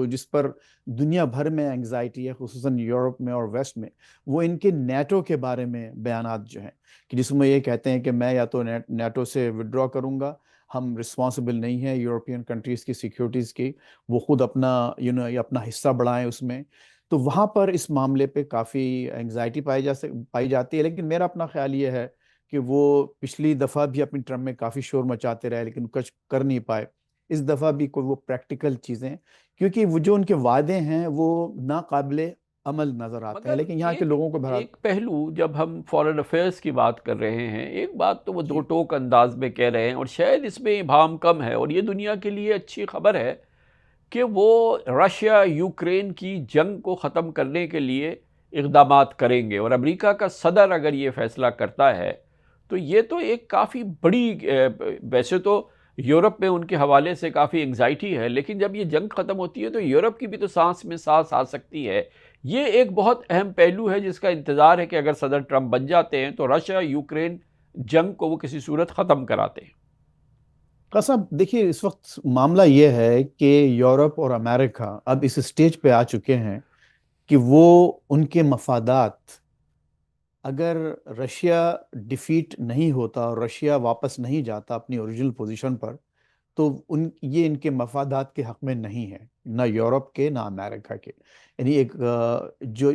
جس پر دنیا بھر میں اینگزائٹی ہے، خصوصاً یورپ میں اور ویسٹ میں، وہ ان کے نیٹو کے بارے میں بیانات جو ہیں، کہ جس میں یہ کہتے ہیں کہ میں یا تو نیٹو سے ودرا کروں گا، ہم رسپانسبل نہیں ہیں یورپین کنٹریز کی سیکیورٹیز کی، وہ خود اپنا اپنا حصہ بڑھائیں اس میں۔ تو وہاں پر اس معاملے پہ کافی انگزائٹی پائی جاتی ہے، لیکن میرا اپنا خیال یہ ہے کہ وہ پچھلی دفعہ بھی اپنی ٹرم میں کافی شور مچاتے رہے لیکن کچھ کر نہیں پائے۔ اس دفعہ بھی کوئی وہ پریکٹیکل چیزیں، کیونکہ وہ جو ان کے وعدے ہیں وہ ناقابل عمل نظر آتے ہیں، مگر لیکن یہاں کے لوگوں کو ایک پہلو جب ہم فارن افیئرس کی بات کر رہے ہیں، ایک بات تو وہ دو ٹوک انداز میں کہہ رہے ہیں، اور شاید اس میں ابہام کم ہے، اور یہ دنیا کے لیے اچھی خبر ہے کہ وہ رشیا یوکرین کی جنگ کو ختم کرنے کے لیے اقدامات کریں گے، اور امریکہ کا صدر اگر یہ فیصلہ کرتا ہے تو یہ تو ایک کافی بڑی ویسے تو یورپ میں ان کے حوالے سے کافی انگزائٹی ہے، لیکن جب یہ جنگ ختم ہوتی ہے تو یورپ کی بھی تو سانس میں سانس آ سکتی ہے۔ یہ ایک بہت اہم پہلو ہے جس کا انتظار ہے کہ اگر صدر ٹرمپ بن جاتے ہیں تو رشیا یوکرین جنگ کو وہ کسی صورت ختم کراتے ہیں۔ قسم دیکھیے، اس وقت معاملہ یہ ہے کہ یورپ اور امریکہ اب اس سٹیج پہ آ چکے ہیں کہ وہ ان کے مفادات، اگر رشیا ڈیفیٹ نہیں ہوتا اور رشیا واپس نہیں جاتا اپنی اوریجنل پوزیشن پر، تو یہ ان کے مفادات کے حق میں نہیں ہے، نہ یورپ کے نہ امریکہ کے۔ یعنی ایک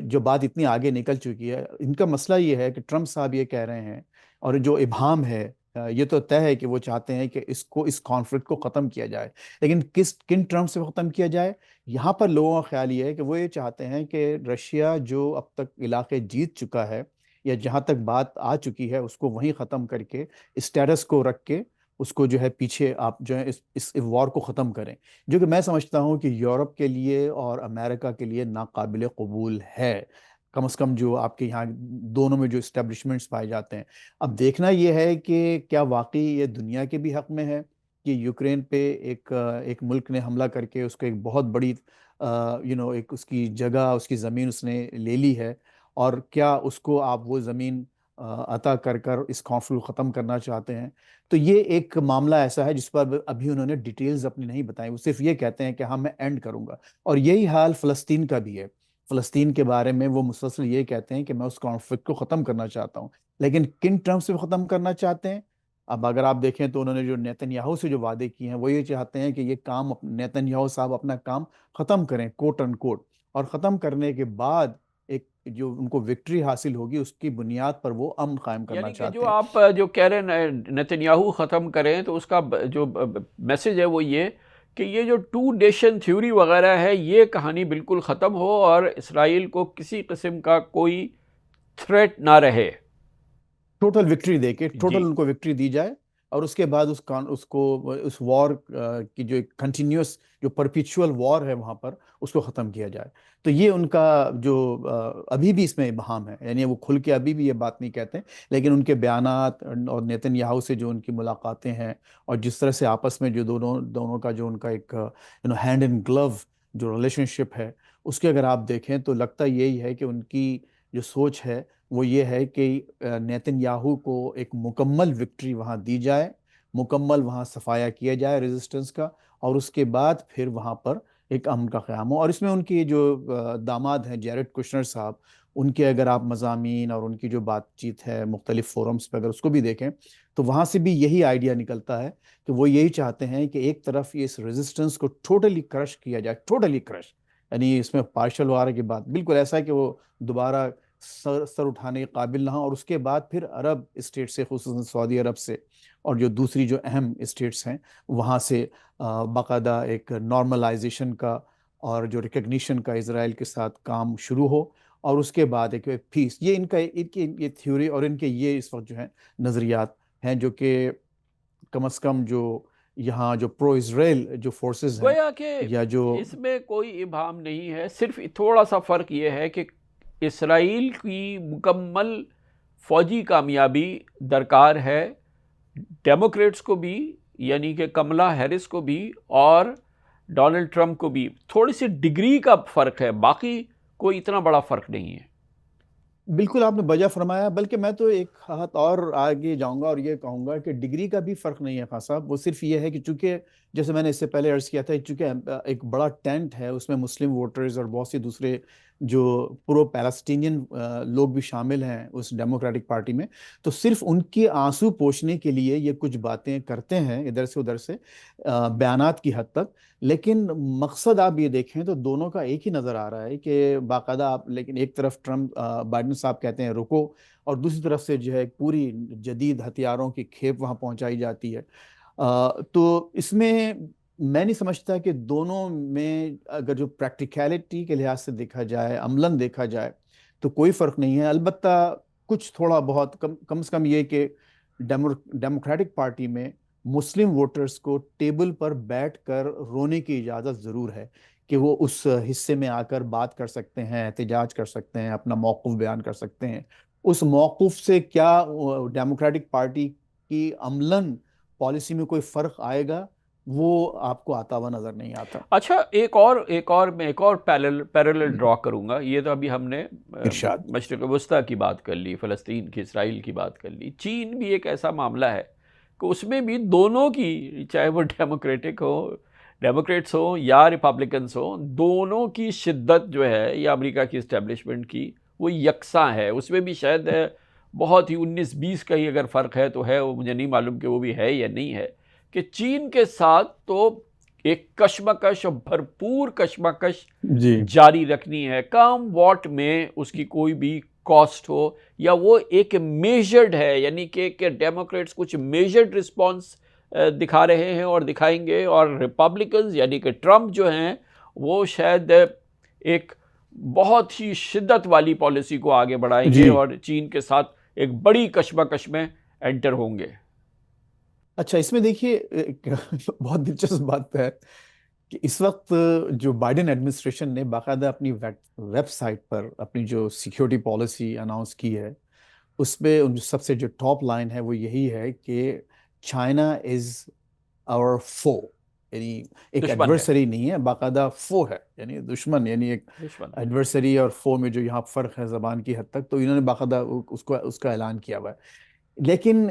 جو بات اتنی آگے نکل چکی ہے، ان کا مسئلہ یہ ہے کہ ٹرمپ صاحب یہ کہہ رہے ہیں، اور جو ابہام ہے یہ تو طے ہے کہ وہ چاہتے ہیں کہ اس کانفلکٹ کو ختم کیا جائے، لیکن کن ٹرمپ سے ختم کیا جائے؟ یہاں پر لوگوں کا خیال یہ ہے کہ وہ یہ چاہتے ہیں کہ رشیا جو اب تک علاقے جیت چکا ہے، یا جہاں تک بات آ چکی ہے، اس کو وہیں ختم کر کے، اسٹیٹس کو رکھ کے، اس کو جو ہے پیچھے آپ جو ہے اس وار کو ختم کریں، جو کہ میں سمجھتا ہوں کہ یورپ کے لیے اور امریکہ کے لیے ناقابل قبول ہے، کم از کم جو آپ کے یہاں دونوں میں جو اسٹیبلشمنٹس پائے جاتے ہیں۔ اب دیکھنا یہ ہے کہ کیا واقعی یہ دنیا کے بھی حق میں ہے کہ یوکرین پہ ایک ملک نے حملہ کر کے اس کو ایک بہت بڑی ایک اس کی جگہ، اس کی زمین اس نے لے لی ہے، اور کیا اس کو آپ وہ زمین عطا کر اس کانفلکٹ کو ختم کرنا چاہتے ہیں؟ تو یہ ایک معاملہ ایسا ہے جس پر ابھی انہوں نے ڈیٹیلز اپنی نہیں بتائی، وہ صرف یہ کہتے ہیں کہ ہاں میں اینڈ کروں گا۔ اور یہی حال فلسطین کا بھی ہے، فلسطین کے بارے میں وہ مسلسل یہ کہتے ہیں کہ میں اس کانفلکٹ کو ختم کرنا چاہتا ہوں، لیکن کن ٹرمز سے ختم کرنا چاہتے ہیں؟ اب اگر آپ دیکھیں تو انہوں نے جو نیتن یاہو سے جو وعدے کیے ہیں، وہ یہ چاہتے ہیں کہ یہ کام نیتن یاہو صاحب اپنا کام ختم کریں، کوٹ ان کوٹ، اور ختم کرنے کے بعد ایک جو ان کو وکٹری حاصل ہوگی اس کی بنیاد پر وہ امن قائم کرنا یعنی کہ چاہتے جو ہیں۔ آپ جو کہہ رہے ہیں نیتن یاہو ختم کریں، تو اس کا جو میسج ہے وہ یہ کہ یہ جو ٹو نیشن تھیوری وغیرہ ہے، یہ کہانی بالکل ختم ہو اور اسرائیل کو کسی قسم کا کوئی تھریٹ نہ رہے۔ ٹوٹل وکٹری دے کے، جی، ٹوٹل ان کو وکٹری دی جائے، اور اس کے بعد اس وار کی جو کنٹینیوس جو پرپیچول وار ہے وہاں پر، اس کو ختم کیا جائے۔ تو یہ ان کا جو ابھی بھی اس میں ابہام ہے، یعنی وہ کھل کے ابھی بھی یہ بات نہیں کہتے، لیکن ان کے بیانات اور نیتن یاہو سے جو ان کی ملاقاتیں ہیں، اور جس طرح سے آپس میں جو دونوں کا جو ان کا ایک ہینڈ ان گلو جو ریلیشن شپ ہے، اس کے اگر آپ دیکھیں تو لگتا یہی ہے کہ ان کی جو سوچ ہے وہ یہ ہے کہ نیتن یاہو کو ایک مکمل وکٹری وہاں دی جائے، مکمل وہاں صفایا کیا جائے ریزسٹنس کا، اور اس کے بعد پھر وہاں پر ایک امن کا قیام ہو۔ اور اس میں ان کی جو داماد ہیں جیرڈ کشنر صاحب، ان کے اگر آپ مضامین اور ان کی جو بات چیت ہے مختلف فورمز پہ اگر اس کو بھی دیکھیں، تو وہاں سے بھی یہی آئیڈیا نکلتا ہے کہ وہ یہی چاہتے ہیں کہ ایک طرف یہ اس ریزسٹنس کو ٹوٹلی کرش کیا جائے، ٹوٹلی کرش، یعنی اس میں پارشل وار کی بات بالکل ایسا ہے کہ وہ دوبارہ سر اٹھانے کے قابل نہ ہوں، اور اس کے بعد پھر عرب اسٹیٹ سے، خصوصاً سعودی عرب سے اور جو دوسری جو اہم اسٹیٹس ہیں وہاں سے باقاعدہ ایک نارملائزیشن کا اور جو ریکگنیشن کا اسرائیل کے ساتھ کام شروع ہو، اور اس کے بعد ایک پیس. یہ ان کا یہ تھیوری اور ان کے یہ اس وقت جو ہیں نظریات ہیں جو کہ کم از کم جو یہاں جو پرو اسرائیل جو فورسز ہیں گویا کہ یا جو اس میں کوئی ابہام نہیں ہے، صرف تھوڑا سا فرق یہ ہے کہ اسرائیل کی مکمل فوجی کامیابی درکار ہے ڈیموکریٹس کو بھی، یعنی کہ کملا ہیرس کو بھی اور ڈونلڈ ٹرمپ کو بھی. تھوڑی سی ڈگری کا فرق ہے، باقی کوئی اتنا بڑا فرق نہیں ہے. بالکل آپ نے بجا فرمایا. بلکہ میں تو ایک ہاتھ اور آگے جاؤں گا اور یہ کہوں گا کہ ڈگری کا بھی فرق نہیں ہے خان صاحب. وہ صرف یہ ہے کہ چونکہ جیسے میں نے اس سے پہلے عرض کیا تھا، چونکہ ایک بڑا ٹینٹ ہے اس میں مسلم ووٹرز اور بہت سے دوسرے جو پرو پیلسٹینین لوگ بھی شامل ہیں اس ڈیموکریٹک پارٹی میں، تو صرف ان کی آنسو پوچھنے کے لیے یہ کچھ باتیں کرتے ہیں ادھر سے ادھر سے بیانات کی حد تک. لیکن مقصد آپ یہ دیکھیں تو دونوں کا ایک ہی نظر آ رہا ہے کہ باقاعدہ آپ، لیکن ایک طرف ٹرمپ بائیڈن صاحب کہتے ہیں رکو، اور دوسری طرف سے جو ہے پوری جدید ہتھیاروں کی کھیپ وہاں پہنچائی جاتی ہے. تو اس میں میں نہیں سمجھتا کہ دونوں میں اگر جو پریکٹیکلٹی کے لحاظ سے دیکھا جائے، عملاً دیکھا جائے تو کوئی فرق نہیں ہے. البتہ کچھ تھوڑا بہت کم از کم یہ کہ ڈیموکریٹک پارٹی میں مسلم ووٹرز کو ٹیبل پر بیٹھ کر رونے کی اجازت ضرور ہے کہ وہ اس حصے میں آ کر بات کر سکتے ہیں، احتجاج کر سکتے ہیں، اپنا موقف بیان کر سکتے ہیں. اس موقف سے کیا ڈیموکریٹک پارٹی کی عملاً پالیسی میں کوئی فرق آئے گا، وہ آپ کو آتا ہوا نظر نہیں آتا. اچھا، میں ایک اور پیرلل ڈرا کروں گا. یہ تو ابھی ہم نے ارشاد. مشرق وسطیٰ کی بات کر لی، فلسطین کی، اسرائیل کی بات کر لی. چین بھی ایک ایسا معاملہ ہے کہ اس میں بھی دونوں کی، چاہے وہ ڈیموکریٹس ہوں یا ریپبلکنس ہوں، دونوں کی شدت جو ہے یا امریکہ کی اسٹیبلشمنٹ کی وہ یکساں ہے. اس میں بھی شاید بہت ہی 19-20 کا ہی اگر فرق ہے تو ہے، وہ مجھے نہیں معلوم کہ وہ بھی ہے یا نہیں ہے، کہ چین کے ساتھ تو ایک کشمکش اور بھرپور کشمکش جی جاری رکھنی ہے، کام واٹ میں اس کی کوئی بھی کاسٹ ہو، یا وہ ایک میجرڈ ہے، یعنی کہ ڈیموکریٹس کچھ میجرڈ رسپانس دکھا رہے ہیں اور دکھائیں گے، اور ریپبلکنز یعنی کہ ٹرمپ جو ہیں وہ شاید ایک بہت ہی شدت والی پالیسی کو آگے بڑھائیں گے جی. اور چین کے ساتھ ایک بڑی کشمکش میں انٹر ہوں گے. اچھا، اس میں دیکھیے ایک بہت دلچسپ بات ہے کہ اس وقت جو بائیڈن ایڈمنسٹریشن نے باقاعدہ اپنی ویب سائٹ پر اپنی جو سیکیورٹی پالیسی اناؤنس کی ہے، اس پہ سب سے جو ٹاپ لائن ہے وہ یہی ہے کہ چائنا از آور فو. یعنی ایک دشمن ہے، ایڈورسری نہیں ہے، باقاعدہ فو ہے، یعنی دشمن. یعنی ایک دشمن. ایڈورسری اور فو میں جو یہاں فرق ہے زبان کی حد تک، تو انہوں نے باقاعدہ اس کا اعلان کیا ہوا ہے. لیکن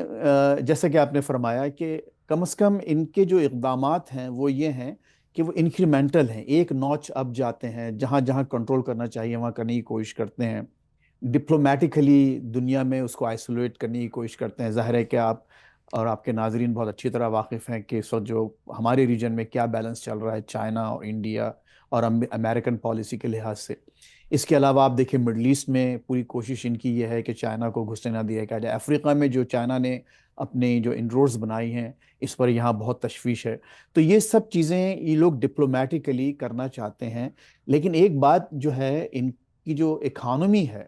جیسا کہ آپ نے فرمایا کہ کم از کم ان کے جو اقدامات ہیں وہ یہ ہیں کہ وہ انکریمنٹل ہیں، ایک نوچ اب جاتے ہیں، جہاں جہاں کنٹرول کرنا چاہیے وہاں کرنے کی کوشش کرتے ہیں، ڈپلومیٹیکلی دنیا میں اس کو آئسولیٹ کرنے کی کوشش کرتے ہیں. ظاہر ہے کہ آپ اور آپ کے ناظرین بہت اچھی طرح واقف ہیں کہ اس وقت جو ہمارے ریجن میں کیا بیلنس چل رہا ہے چائنا اور انڈیا اور امریکن پالیسی کے لحاظ سے. اس کے علاوہ آپ دیکھیں مڈل ایسٹ میں پوری کوشش ان کی یہ ہے کہ چائنا کو گھسنے نہ دیا جائے. افریقہ میں جو چائنا نے اپنی جو انروڈز بنائی ہیں اس پر یہاں بہت تشویش ہے. تو یہ سب چیزیں یہ لوگ ڈپلومیٹیکلی کرنا چاہتے ہیں. لیکن ایک بات جو ہے، ان کی جو اکانومی ہے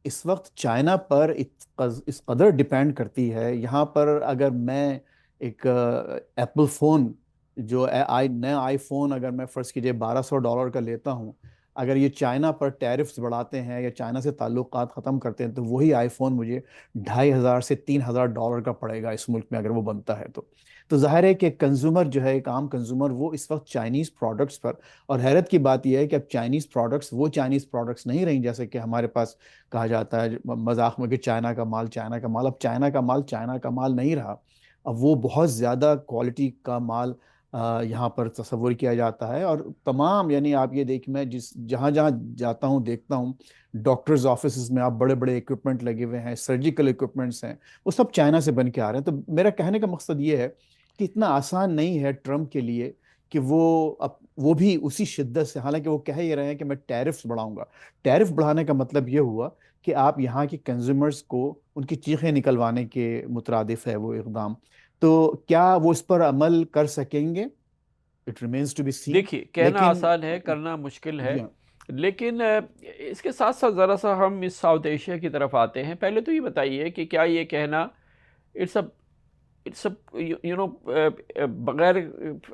اس وقت چائنا پر اس قدر ڈیپینڈ کرتی ہے. یہاں پر اگر میں ایک ایپل فون جو نیا آئی فون اگر میں فرض کیجئے $1200 کا لیتا ہوں، اگر یہ چائنا پر ٹیرفز بڑھاتے ہیں یا چائنا سے تعلقات ختم کرتے ہیں تو وہی آئی فون مجھے $2500 سے $3000 کا پڑے گا اس ملک میں اگر وہ بنتا ہے تو ظاہر ہے کہ کنزیومر جو ہے، ایک عام کنزیومر، وہ اس وقت چائنیز پروڈکٹس پر. اور حیرت کی بات یہ ہے کہ اب چائنیز پروڈکٹس وہ چائنیز پروڈکٹس نہیں رہیں جیسے کہ ہمارے پاس کہا جاتا ہے مذاق میں کہ چائنا کا مال چائنا کا مال. اب چائنا کا مال چائنا کا مال نہیں رہا، اب وہ بہت زیادہ کوالٹی کا مال یہاں پر تصور کیا جاتا ہے. اور تمام، یعنی آپ یہ دیکھ، میں جہاں جہاں جاتا ہوں دیکھتا ہوں ڈاکٹرز آفیسز میں آپ بڑے بڑے ایکوپمنٹ لگے ہوئے ہیں، سرجیکل ایکوپمنٹس ہیں، وہ سب چائنا سے بن کے آ رہے ہیں. تو میرا کہنے کا مقصد یہ ہے کہ اتنا آسان نہیں ہے ٹرمپ کے لیے کہ وہ بھی اسی شدت سے، حالانکہ وہ کہہ یہ رہے ہیں کہ میں ٹیرفز بڑھاؤں گا. ٹیرف بڑھانے کا مطلب یہ ہوا کہ آپ یہاں کی کنزیومرز کو ان کی چیخیں نکلوانے کے مترادف ہے وہ اقدام. تو کیا وہ اس پر عمل کر سکیں گے؟ It remains to be seen. دیکھیے، کہنا لیکن آسان ہے، کرنا مشکل ہے. لیکن اس کے ساتھ ساتھ ذرا سا ہم اس ساؤتھ ایشیا کی طرف آتے ہیں. پہلے تو یہ بتائیے کہ کیا یہ کہنا بغیر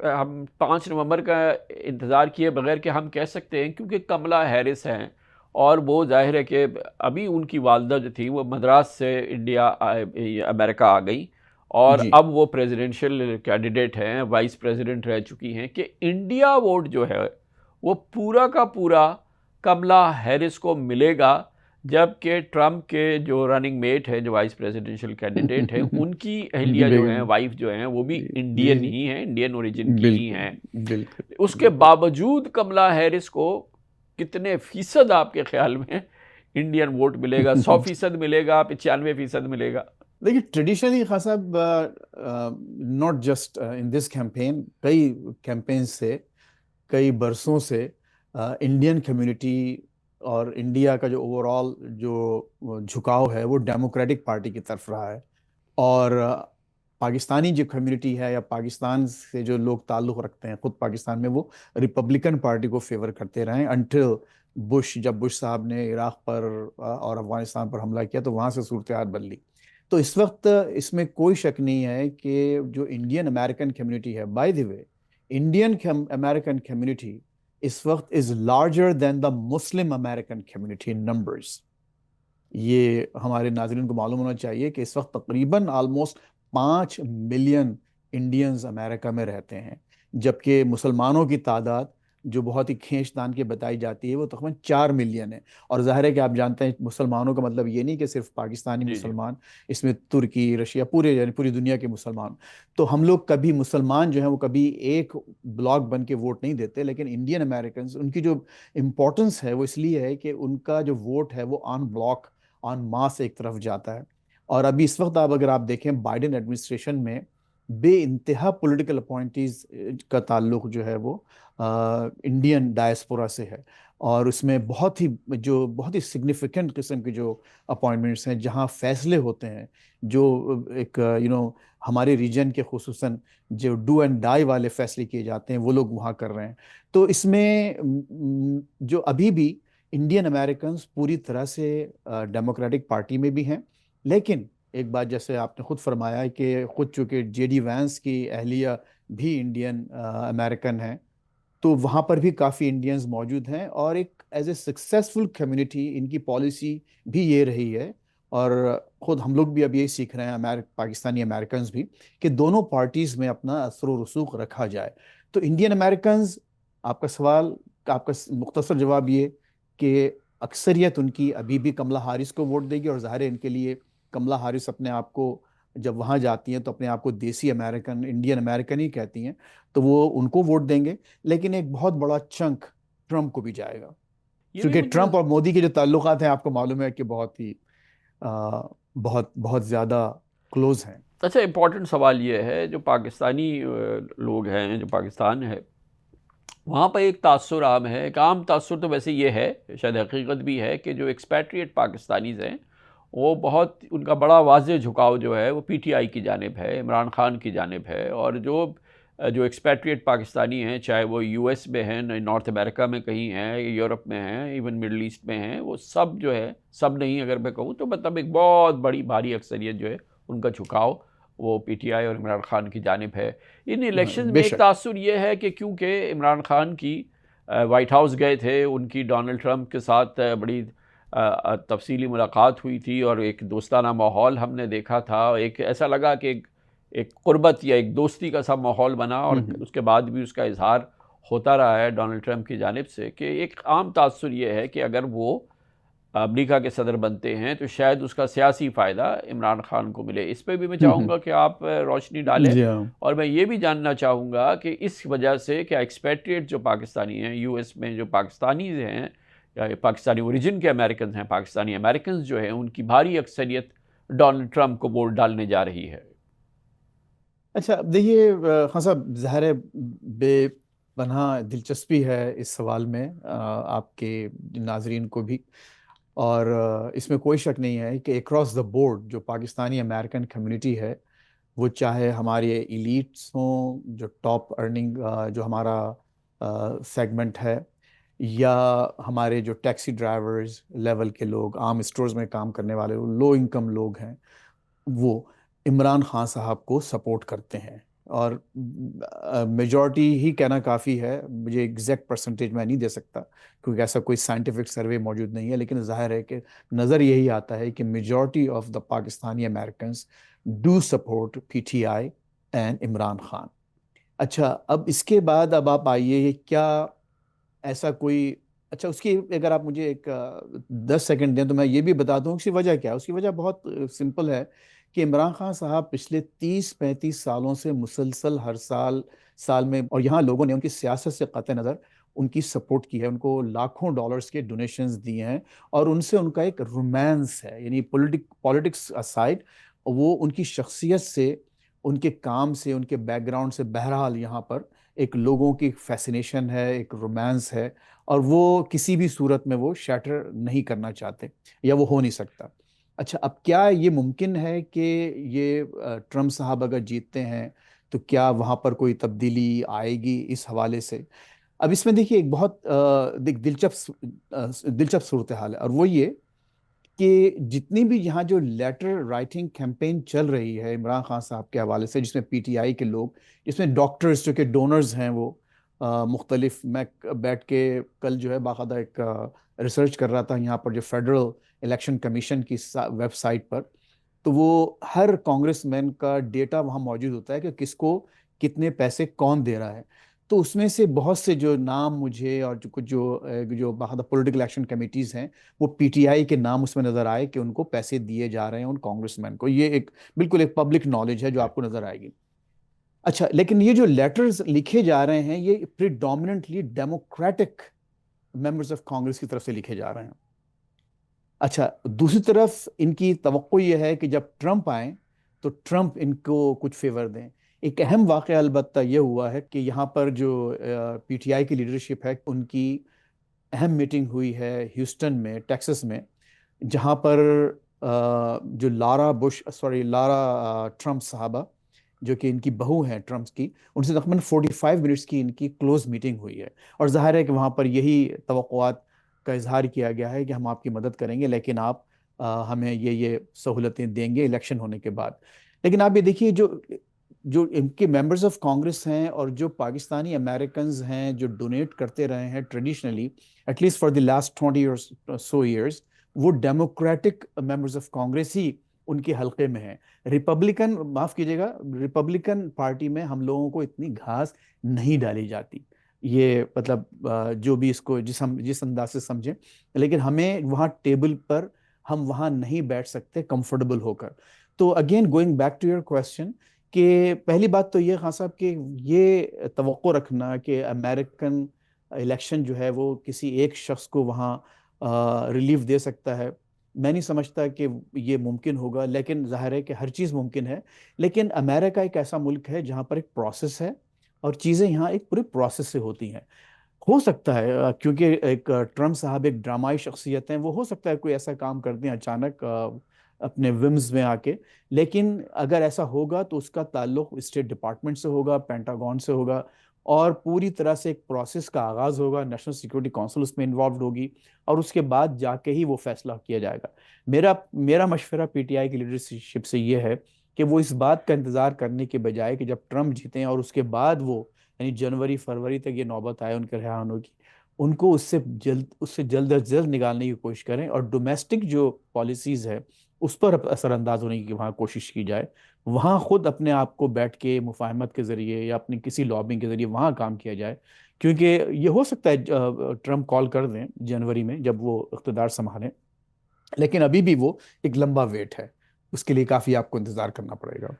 ہم 5 نومبر کا انتظار کیے بغیر کہ ہم کہہ سکتے ہیں، کیونکہ کملا ہیرس ہیں اور وہ ظاہر ہے کہ ابھی ان کی والدہ جو تھی وہ مدراس سے انڈیا امریکہ آ گئی اور جی اب وہ پریزیڈنشل کینڈیڈیٹ ہیں، وائس پریزیڈنٹ رہ چکی ہیں، کہ انڈیا ووٹ جو ہے وہ پورا کا پورا کملا ہیرس کو ملے گا، جبکہ ٹرمپ کے جو رننگ میٹ ہے، جو وائس پریزیڈنشل کینڈیڈیٹ ہیں، ان کی جی اہلیہ جو ہیں، بیگم وائف جو ہیں، وہ بھی جی انڈین جی ہی ہیں، انڈین اوریجن کی ہی بالکل ہیں. بالکل اس کے بالکل. باوجود کملا ہیرس کو کتنے فیصد آپ کے خیال میں انڈین ووٹ ملے گا؟ 100% ملے گا؟ 95% ملے گا؟ دیکھیے ٹریڈیشنلی خان صاحب not just in this campaign, کئی کیمپین سے کئی برسوں سے انڈین کمیونٹی اور انڈیا کا جو اوور آل جو جھکاؤ ہے وہ ڈیموکریٹک پارٹی کی طرف رہا ہے. اور پاکستانی جو کمیونٹی ہے یا پاکستان سے جو لوگ تعلق رکھتے ہیں خود پاکستان میں، وہ ریپبلکن پارٹی کو فیور کرتے رہے انٹل جب بش صاحب نے عراق پر اور افغانستان پر حملہ کیا تو وہاں سے صورتحال بدلی. تو اس وقت اس میں کوئی شک نہیں ہے کہ جو انڈین امریکن کمیونٹی ہے، by the way Indian American community اس وقت is larger than the Muslim American community in numbers. یہ ہمارے ناظرین کو معلوم ہونا چاہیے کہ اس وقت تقریباً آلموسٹ 5 ملین انڈینز امریکہ میں رہتے ہیں، جبکہ مسلمانوں کی تعداد جو بہت ہی کھینچ تان کے بتائی جاتی ہے وہ تقریباً 4 ملین ہے. اور ظاہر ہے کہ آپ جانتے ہیں مسلمانوں کا مطلب یہ نہیں کہ صرف پاکستانی جی جی. مسلمان، اس میں ترکی، رشیا، یعنی پوری دنیا کے مسلمان. تو ہم لوگ کبھی مسلمان جو ہیں وہ کبھی ایک بلاک بن کے ووٹ نہیں دیتے، لیکن انڈین امریکنز ان کی جو امپورٹنس ہے وہ اس لیے ہے کہ ان کا جو ووٹ ہے وہ آن بلاک آن ماس ایک طرف جاتا ہے. اور ابھی اس وقت اگر آپ دیکھیں بائیڈن ایڈمنسٹریشن میں بے انتہا پولیٹیکل اپوائنٹیز کا تعلق جو ہے وہ انڈین ڈائسپورا سے ہے، اور اس میں بہت ہی سگنیفیکنٹ قسم کے جو اپوائنٹمنٹس ہیں جہاں فیصلے ہوتے ہیں، جو ایک ہمارے ریجن کے خصوصاً جو ڈو اینڈ ڈائی والے فیصلے کیے جاتے ہیں وہ لوگ وہاں کر رہے ہیں. تو اس میں جو ابھی بھی انڈین امریکنز پوری طرح سے ڈیموکریٹک پارٹی میں بھی ہیں، لیکن ایک بات جیسے آپ نے خود فرمایا کہ خود چونکہ جے ڈی وینس کی اہلیہ بھی انڈین امریکن ہیں، تو وہاں پر بھی کافی انڈینز موجود ہیں، اور ایک as a successful community in کی پالیسی بھی یہ رہی ہے. اور خود ہم لوگ بھی اب یہی سیکھ رہے ہیں پاکستانی امریکنز بھی، کہ دونوں پارٹیز میں اپنا اثر و رسوخ رکھا جائے. تو انڈین امریکنز، آپ کا سوال، آپ کا مختصر جواب یہ کہ اکثریت ان کی ابھی بھی کملا ہارس کو ووٹ دے گی، اور ظاہر ہے ان کے لیے کملا ہارس اپنے آپ کو جب وہاں جاتی ہیں تو اپنے آپ کو دیسی امریکن، انڈین امریکن ہی کہتی ہیں، تو وہ ان کو ووٹ دیں گے. لیکن ایک بہت بڑا چنک ٹرمپ کو بھی جائے گا، یہ بھی کیونکہ مجھے ٹرمپ اور مودی کے جو تعلقات ہیں آپ کو معلوم ہے کہ بہت زیادہ کلوز ہیں. اچھا، امپورٹنٹ سوال یہ ہے، جو پاکستانی لوگ ہیں، جو پاکستان ہے، وہاں پر ایک تاثر عام ہے، ایک عام تاثر تو ویسے یہ ہے، شاید حقیقت بھی ہے، کہ جو ایکسپیٹریٹ پاکستانیز ہیں وہ بہت، ان کا بڑا واضح جھکاؤ جو ہے وہ پی ٹی آئی کی جانب ہے، عمران خان کی جانب ہے. اور جو ایکسپیٹریٹ پاکستانی ہیں، چاہے وہ یو ایس میں ہیں، نارتھ امریکہ میں کہیں ہیں، یورپ میں ہیں، ایون مڈل ایسٹ میں ہیں، وہ سب جو ہے، سب نہیں اگر میں کہوں تو مطلب ایک بہت بڑی بھاری اکثریت جو ہے ان کا جھکاؤ وہ پی ٹی آئی اور عمران خان کی جانب ہے. ان الیکشنز بے میں ایک شک. تاثر یہ ہے کہ کیونکہ عمران خان کی وائٹ ہاؤس گئے تھے، ان کی ڈونلڈ ٹرمپ کے ساتھ بڑی تفصیلی ملاقات ہوئی تھی، اور ایک دوستانہ ماحول ہم نے دیکھا تھا، ایک ایسا لگا کہ ایک قربت یا ایک دوستی کا سا ماحول بنا. اور اس کے بعد بھی اس کا اظہار ہوتا رہا ہے ڈونلڈ ٹرمپ کی جانب سے، کہ ایک عام تاثر یہ ہے کہ اگر وہ امریکہ کے صدر بنتے ہیں تو شاید اس کا سیاسی فائدہ عمران خان کو ملے. اس پہ بھی میں چاہوں گا کہ آپ روشنی ڈالیں. جی ہاں. اور میں یہ بھی جاننا چاہوں گا کہ اس وجہ سے کیا ایکسپیٹریٹ جو پاکستانی ہیں، یو ایس میں جو پاکستانیز ہیں یا پاکستانی اوریجن کے امریکنز ہیں، پاکستانی امریکنز جو ہیں، ان کی بھاری اکثریت ڈونلڈ ٹرمپ کو ووٹ ڈالنے جا رہی ہے. اچھا دیکھیے خان صاحب، ظاہر ہے بے پناہ دلچسپی ہے اس سوال میں آپ کے ناظرین کو بھی، اور اس میں کوئی شک نہیں ہے کہ اکراس دا بورڈ جو پاکستانی امریکن کمیونٹی ہے، وہ چاہے ہمارے ایلیٹس ہوں، جو ٹاپ ارننگ جو ہمارا سیگمنٹ ہے، یا ہمارے جو ٹیکسی ڈرائیورز لیول کے لوگ، عام اسٹورز میں کام کرنے والے لو انکم لوگ ہیں، وہ عمران خان صاحب کو سپورٹ کرتے ہیں. اور میجورٹی ہی کہنا کافی ہے، مجھے ایگزیکٹ پرسنٹیج میں نہیں دے سکتا کیونکہ ایسا کوئی سائنٹیفک سروے موجود نہیں ہے، لیکن ظاہر ہے کہ نظر یہی آتا ہے کہ majority of the Pakistani Americans do support P T I and Imran Khan. اچھا، اب اس کے بعد اب آپ آئیے، کیا ایسا کوئی، اچھا اس کی اگر آپ مجھے ایک 10 سیکنڈ دیں تو میں یہ بھی بتا دوں اس کی وجہ کیا ہے. اس کی وجہ بہت سمپل ہے کہ عمران خان صاحب پچھلے 30-35 سالوں سے مسلسل ہر سال میں، اور یہاں لوگوں نے ان کی سیاست سے قطع نظر ان کی سپورٹ کی ہے، ان کو لاکھوں ڈالرز کے ڈونیشنز دیے ہیں، اور ان سے ان کا ایک رومانس ہے. یعنی پولیٹکس اسائڈ، وہ ان کی شخصیت سے، ان کے کام سے، ان کے بیک گراؤنڈ سے، بہرحال یہاں پر ایک لوگوں کی فیسینیشن ہے، ایک رومانس ہے، اور وہ کسی بھی صورت میں وہ شیٹر نہیں کرنا چاہتے، یا وہ ہو نہیں سکتا. اچھا، اب کیا یہ ممکن ہے کہ یہ ٹرمپ صاحب اگر جیتتے ہیں تو کیا وہاں پر کوئی تبدیلی آئے گی اس حوالے سے؟ اب اس میں دیکھیے ایک بہت دلچسپ صورتحال ہے، اور وہ یہ کہ جتنی بھی یہاں جو لیٹر رائٹنگ کیمپین چل رہی ہے عمران خان صاحب کے حوالے سے، جس میں پی ٹی آئی کے لوگ، جس میں ڈاکٹرز جو کہ ڈونرز ہیں، وہ مختلف، میں بیٹھ کے کل جو ہے باقاعدہ ایک ریسرچ کر رہا تھا یہاں پر جو فیڈرل الیکشن کمیشن کی ویب سائٹ پر، تو وہ ہر کانگریس مین کا ڈیٹا وہاں موجود ہوتا ہے کہ کس کو کتنے پیسے کون دے رہا ہے. تو اس میں سے بہت سے جو نام مجھے، اور کچھ جو باقاعدہ پولیٹیکل ایکشن کمیٹیز ہیں، وہ پی ٹی آئی کے نام اس میں نظر آئے کہ ان کو پیسے دیے جا رہے ہیں ان کانگریس مین کو. یہ ایک بالکل ایک پبلک نالج ہے جو آپ کو نظر آئے گی. اچھا، لیکن یہ جو لیٹرز لکھے جا رہے ہیں یہ پریڈومیننٹلی ڈیموکریٹک ممبرز آف کانگریس کی طرف سے لکھے جا رہے ہیں. اچھا، دوسری طرف ان کی توقع یہ ہے کہ جب ٹرمپ آئیں تو ٹرمپ ان کو کچھ فیور دیں. ایک اہم واقعہ البتہ یہ ہوا ہے کہ یہاں پر جو پی ٹی آئی کی لیڈرشپ ہے، ان کی اہم میٹنگ ہوئی ہے ہیوسٹن میں، ٹیکسس میں، جہاں پر جو لارا ٹرمپ صاحبہ، جو کہ ان کی بہو ہیں ٹرمپس کی، ان سے تقریباً 45 منٹس کی ان کی کلوز میٹنگ ہوئی ہے. اور ظاہر ہے کہ وہاں پر یہی توقعات کا اظہار کیا گیا ہے کہ ہم آپ کی مدد کریں گے، لیکن آپ ہمیں یہ سہولتیں دیں گے الیکشن ہونے کے بعد. لیکن آپ یہ دیکھیے جو ان کے ممبرز آف کانگریس ہیں اور جو پاکستانی امریکنز ہیں جو ڈونیٹ کرتے رہے ہیں traditionally at least for the last 20 or so years، وہ ڈیموکریٹک ممبرز آف کانگریس ہی ان کے حلقے میں ہیں. ریپبلکن، معاف کیجیے گا، ریپبلکن پارٹی میں ہم لوگوں کو اتنی گھاس نہیں ڈالی جاتی. یہ مطلب جو بھی اس کو جس انداز سے سمجھیں، لیکن ہمیں وہاں ٹیبل پر ہم وہاں نہیں بیٹھ سکتے کمفرٹیبل ہو کر. تو again going back to your question, کہ پہلی بات تو یہ خان صاحب کہ یہ توقع رکھنا کہ امریکن الیکشن جو ہے وہ کسی ایک شخص کو وہاں ریلیف دے سکتا ہے، میں نہیں سمجھتا کہ یہ ممکن ہوگا. لیکن ظاہر ہے کہ ہر چیز ممکن ہے، لیکن امریکہ ایک ایسا ملک ہے جہاں پر ایک پروسیس ہے، اور چیزیں یہاں ایک پورے پروسیس سے ہوتی ہیں. ہو سکتا ہے کیونکہ ایک ٹرمپ صاحب ایک ڈرامائی شخصیت ہیں، وہ ہو سکتا ہے کوئی ایسا کام کر دیں اچانک اپنے ومز میں آ کے، لیکن اگر ایسا ہوگا تو اس کا تعلق اسٹیٹ ڈپارٹمنٹ سے ہوگا، پینٹاگون سے ہوگا، اور پوری طرح سے ایک پروسیس کا آغاز ہوگا، نیشنل سیکورٹی کونسل اس میں انوالوڈ ہوگی، اور اس کے بعد جا کے ہی وہ فیصلہ کیا جائے گا. میرا مشورہ پی ٹی آئی کی لیڈرشپ سے یہ ہے کہ وہ اس بات کا انتظار کرنے کے بجائے کہ جب ٹرمپ جیتیں اور اس کے بعد وہ یعنی جنوری فروری تک یہ نوبت آئے ان کے رہا ہونے کی، ان کو اس سے جلد از جلد نکالنے کی کوشش کریں، اور ڈومیسٹک جو پالیسیز ہے اس پر اثر انداز ہونے کی وہاں کوشش کی جائے. وہاں خود اپنے آپ کو بیٹھ کے مفاہمت کے ذریعے یا اپنی کسی لابنگ کے ذریعے وہاں کام کیا جائے، کیونکہ یہ ہو سکتا ہے ٹرمپ کال کر دیں جنوری میں جب وہ اقتدار سنبھالیں، لیکن ابھی بھی وہ ایک لمبا ویٹ ہے، اس کے لیے کافی آپ کو انتظار کرنا پڑے گا.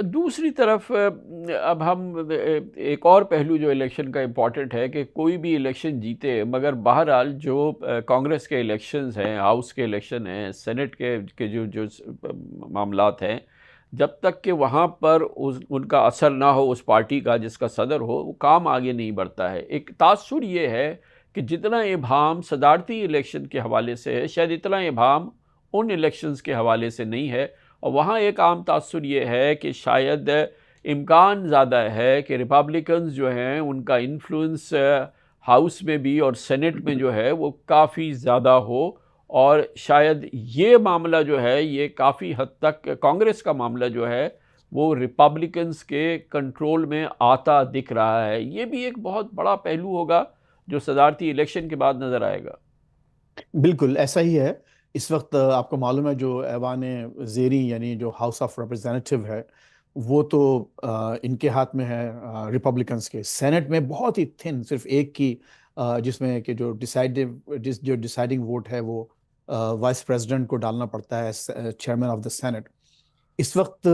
دوسری طرف اب ہم ایک اور پہلو جو الیکشن کا امپورٹنٹ ہے کہ کوئی بھی الیکشن جیتے، مگر بہرحال جو کانگریس کے الیکشنز ہیں، ہاؤس کے الیکشن ہیں، سینٹ کے جو معاملات ہیں، جب تک کہ وہاں پر ان کا اثر نہ ہو اس پارٹی کا جس کا صدر ہو، وہ کام آگے نہیں بڑھتا ہے. ایک تاثر یہ ہے کہ جتنا ابہام صدارتی الیکشن کے حوالے سے ہے، شاید اتنا ابہام ان الیکشنز کے حوالے سے نہیں ہے. اور وہاں ایک عام تاثر یہ ہے کہ شاید امکان زیادہ ہے کہ ریپبلکنز جو ہیں ان کا انفلوئنس ہاؤس میں بھی اور سینٹ میں جو ہے وہ کافی زیادہ ہو، اور شاید یہ معاملہ جو ہے یہ کافی حد تک کانگریس کا معاملہ جو ہے وہ ریپبلکنز کے کنٹرول میں آتا دکھ رہا ہے. یہ بھی ایک بہت بڑا پہلو ہوگا جو صدارتی الیکشن کے بعد نظر آئے گا. بالکل ایسا ہی ہے. اس وقت آپ کو معلوم ہے جو ایوان زیریں یعنی جو ہاؤس آف ریپرزینٹیو ہے وہ تو ان کے ہاتھ میں ہے ریپبلکنس کے. سینٹ میں بہت ہی تھن صرف ایک کی جس میں کہ جو ڈیسائیڈنگ ووٹ ہے وہ وائس پریزیڈنٹ کو ڈالنا پڑتا ہے چیئرمین آف دا سینٹ. اس وقت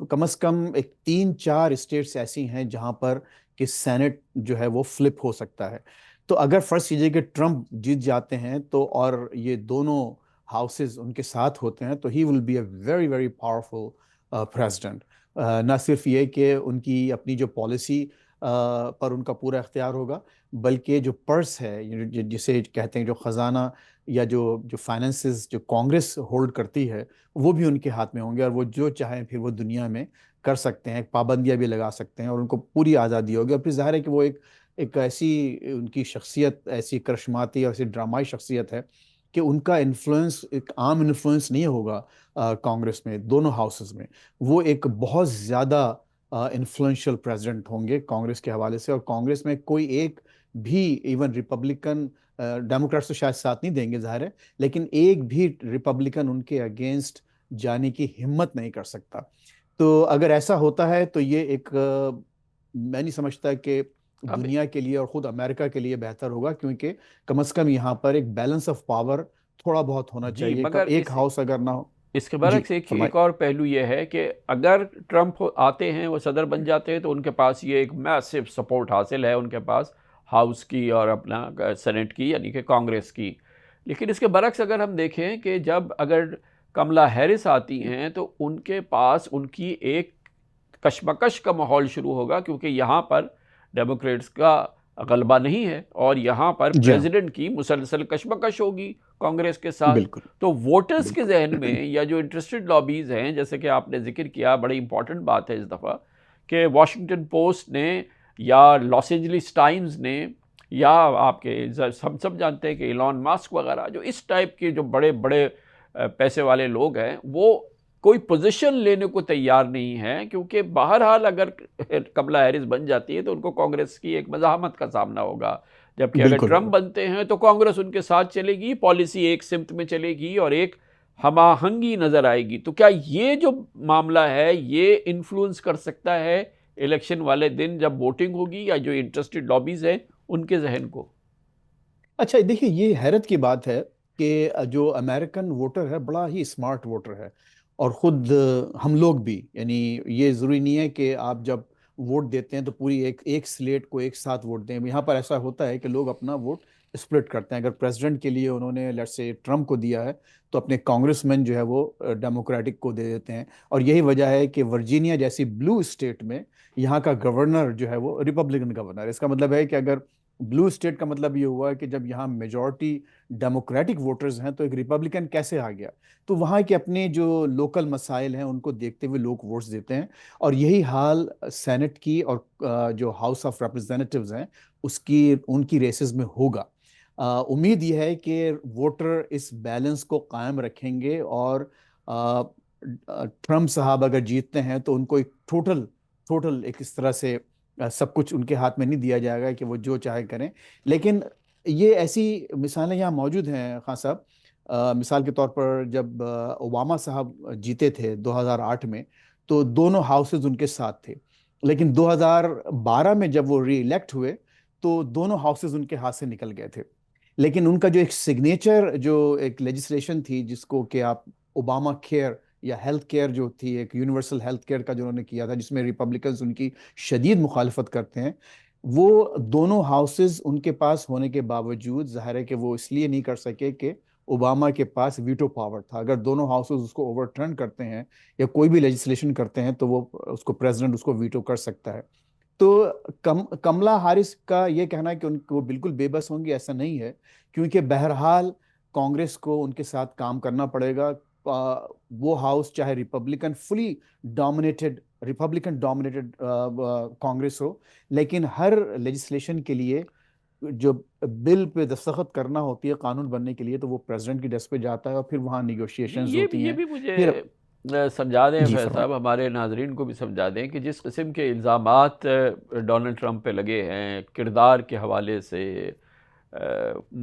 کم از کم ایک 3-4 اسٹیٹس ایسی ہیں جہاں پر کہ سینٹ جو ہے وہ فلپ ہو سکتا ہے. تو اگر فرض کیجئے کہ ٹرمپ جیت جاتے ہیں تو اور یہ دونوں ہاؤسز ان کے ساتھ ہوتے ہیں تو ہی will be a very very powerful president. نہ صرف یہ کہ ان کی اپنی جو پالیسی پر ان کا پورا اختیار ہوگا بلکہ جو پرس ہے جسے کہتے ہیں جو خزانہ یا جو فائننسز جو کانگریس ہولڈ کرتی ہے وہ بھی ان کے ہاتھ میں ہوں گے اور وہ جو چاہیں پھر وہ دنیا میں کر سکتے ہیں. پابندیاں بھی لگا سکتے ہیں اور ان کو پوری آزادی ہوگی. اور پھر ظاہر ہے کہ وہ ایک ایسی ان کی شخصیت ایسی کرشماتی اور ایسی ڈرامائی شخصیت ہے کہ ان کا انفلوئنس ایک عام انفلوئنس نہیں ہوگا کانگریس میں دونوں ہاؤسز میں. وہ ایک بہت زیادہ انفلوئنشل پریزیڈنٹ ہوں گے کانگریس کے حوالے سے. اور کانگریس میں کوئی ایک بھی ایون ریپبلکن ڈیموکریٹس تو شاید ساتھ نہیں دیں گے ظاہر ہے لیکن ایک بھی ریپبلکن ان کے اگینسٹ جانے کی ہمت نہیں کر سکتا. تو اگر ایسا ہوتا ہے تو یہ ایک میں نہیں سمجھتا کہ دنیا کے لیے اور خود امریکہ کے لیے بہتر ہوگا کیونکہ کم از کم یہاں پر ایک بیلنس آف پاور تھوڑا بہت ہونا چاہیے. مگر ایک ہاؤس اگر نہ ہو. اس کے برعکس ایک اور پہلو یہ ہے کہ اگر ٹرمپ آتے ہیں وہ صدر بن جاتے ہیں تو ان کے پاس یہ ایک میسو سپورٹ حاصل ہے ان کے پاس ہاؤس کی اور اپنا سینٹ کی یعنی کہ کانگریس کی. لیکن اس کے برعکس اگر ہم دیکھیں کہ جب اگر کملا ہیرس آتی ہیں تو ان کے پاس ان کی ایک کشمکش کا ماحول شروع ہوگا کیونکہ یہاں پر ڈیموکریٹس کا غلبہ نہیں ہے اور یہاں پر پریزیڈنٹ کی مسلسل کشمکش ہوگی کانگریس کے ساتھ. تو ووٹرز کے ذہن میں یا جو انٹرسٹڈ لابیز ہیں جیسے کہ آپ نے ذکر کیا بڑی امپورٹنٹ بات ہے اس دفعہ کہ واشنگٹن پوسٹ نے یا لاس اینجلس ٹائمز نے یا آپ کے ہم سب جانتے ہیں کہ ایلان ماسک وغیرہ جو اس ٹائپ کے جو بڑے بڑے پیسے والے لوگ ہیں وہ کوئی پوزیشن لینے کو تیار نہیں ہے کیونکہ بہرحال اگر کملا ہیرس بن جاتی ہے تو ان کو کانگریس کی ایک مزاحمت کا سامنا ہوگا. جبکہ اگر ٹرمپ بنتے ہیں تو کانگریس ان کے ساتھ چلے گی، پالیسی ایک سمت میں چلے گی اور ایک ہم آہنگی نظر آئے گی. تو کیا یہ جو معاملہ ہے یہ انفلوئنس کر سکتا ہے الیکشن والے دن جب ووٹنگ ہوگی یا جو انٹرسٹڈ لابیز ہیں ان کے ذہن کو؟ اچھا دیکھیے یہ حیرت کی بات ہے کہ جو امریکن ووٹر ہے بڑا ہی اسمارٹ ووٹر ہے اور خود ہم لوگ بھی یعنی یہ ضروری نہیں ہے کہ آپ جب ووٹ دیتے ہیں تو پوری ایک سلیٹ کو ایک ساتھ ووٹ دیں. یہاں پر ایسا ہوتا ہے کہ لوگ اپنا ووٹ اسپلٹ کرتے ہیں. اگر پریزیڈنٹ کے لیے انہوں نے لیٹس سے ٹرمپ کو دیا ہے تو اپنے کانگریس مین جو ہے وہ ڈیموکریٹک کو دے دیتے ہیں. اور یہی وجہ ہے کہ ورجینیا جیسی بلو اسٹیٹ میں یہاں کا گورنر جو ہے وہ ریپبلکن گورنر. اس کا مطلب ہے کہ اگر بلو اسٹیٹ کا مطلب یہ ہوا کہ جب یہاں میجورٹی ڈیموکریٹک ووٹرز ہیں تو ایک ریپبلکن کیسے آ گیا. تو وہاں کے اپنے جو لوکل مسائل ہیں ان کو دیکھتے ہوئے لوگ ووٹس دیتے ہیں. اور یہی حال سینٹ کی اور جو ہاؤس آف ریپرزینٹیوز ہیں ان کی ریسز میں ہوگا. امید یہ ہے کہ ووٹر اس بیلنس کو قائم رکھیں گے اور ٹرمپ صاحب اگر جیتتے ہیں تو ان کو ایک ٹوٹل ایک اس طرح سے سب کچھ ان کے ہاتھ میں نہیں دیا جائے گا کہ وہ جو چاہے کریں. لیکن یہ ایسی مثالیں یہاں موجود ہیں خان صاحب. مثال کے طور پر جب اوباما صاحب جیتے تھے 2008 میں تو دونوں ہاؤسز ان کے ساتھ تھے لیکن 2012 میں جب وہ ری الیکٹ ہوئے تو دونوں ہاؤسز ان کے ہاتھ سے نکل گئے تھے. لیکن ان کا جو ایک سگنیچر جو ایک لیجسلیشن تھی جس کو کہ آپ اوباما کیئر یا ہیلتھ کیئر جو تھی ایک یونیورسل ہیلتھ کیئر کا جو انہوں نے کیا تھا جس میں ریپبلکنز ان کی شدید مخالفت کرتے ہیں وہ دونوں ہاؤسز ان کے پاس ہونے کے باوجود ظاہر ہے کہ وہ اس لیے نہیں کر سکے کہ اوباما کے پاس ویٹو پاور تھا. اگر دونوں ہاؤسز اس کو اوور ٹرن کرتے ہیں یا کوئی بھی لیجسلیشن کرتے ہیں تو وہ اس کو پریزیڈنٹ اس کو ویٹو کر سکتا ہے. تو کملا ہیرس کا یہ کہنا ہے کہ ان کو بالکل بے بس ہوں گی ایسا نہیں ہے کیونکہ بہرحال کانگریس کو ان کے ساتھ کام کرنا پڑے گا. وہ ہاؤس چاہے ریپبلکن ڈومینیٹڈ کانگریس ہو لیکن ہر لیجسلیشن کے لیے جو بل پہ دستخط کرنا ہوتی ہے قانون بننے کے لیے تو وہ پریزیڈنٹ کی ڈیسک پہ جاتا ہے اور پھر وہاں جی نیگوشیشنز یہ ہوتی ہیں. بھی مجھے پھر سمجھا دیں جی فیض فرمائیں. صاحب، ہمارے ناظرین کو بھی سمجھا دیں کہ جس قسم کے الزامات ڈونلڈ ٹرمپ پہ لگے ہیں، کردار کے حوالے سے،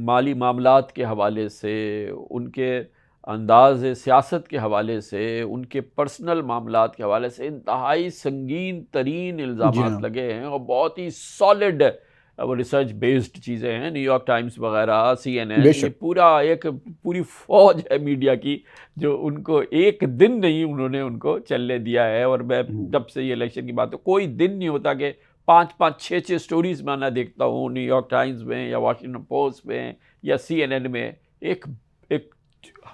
مالی معاملات کے حوالے سے، ان کے انداز سیاست کے حوالے سے، ان کے پرسنل معاملات کے حوالے سے انتہائی سنگین ترین جی الزامات ہاں لگے ہیں، اور بہت ہی سالڈ وہ ریسرچ بیسڈ چیزیں ہیں. نیو یارک ٹائمز وغیرہ، سی این بے این، یہ شک. پوری فوج ہے میڈیا کی جو ان کو ایک دن نہیں انہوں نے ان کو چلنے دیا ہے. اور میں جب سے یہ الیکشن کی بات ہے، کوئی دن نہیں ہوتا کہ 5 6 سٹوریز میں نہ دیکھتا ہوں نیو یارک ٹائمز میں یا واشنگٹن پوسٹ میں یا سی این این میں. ایک ایک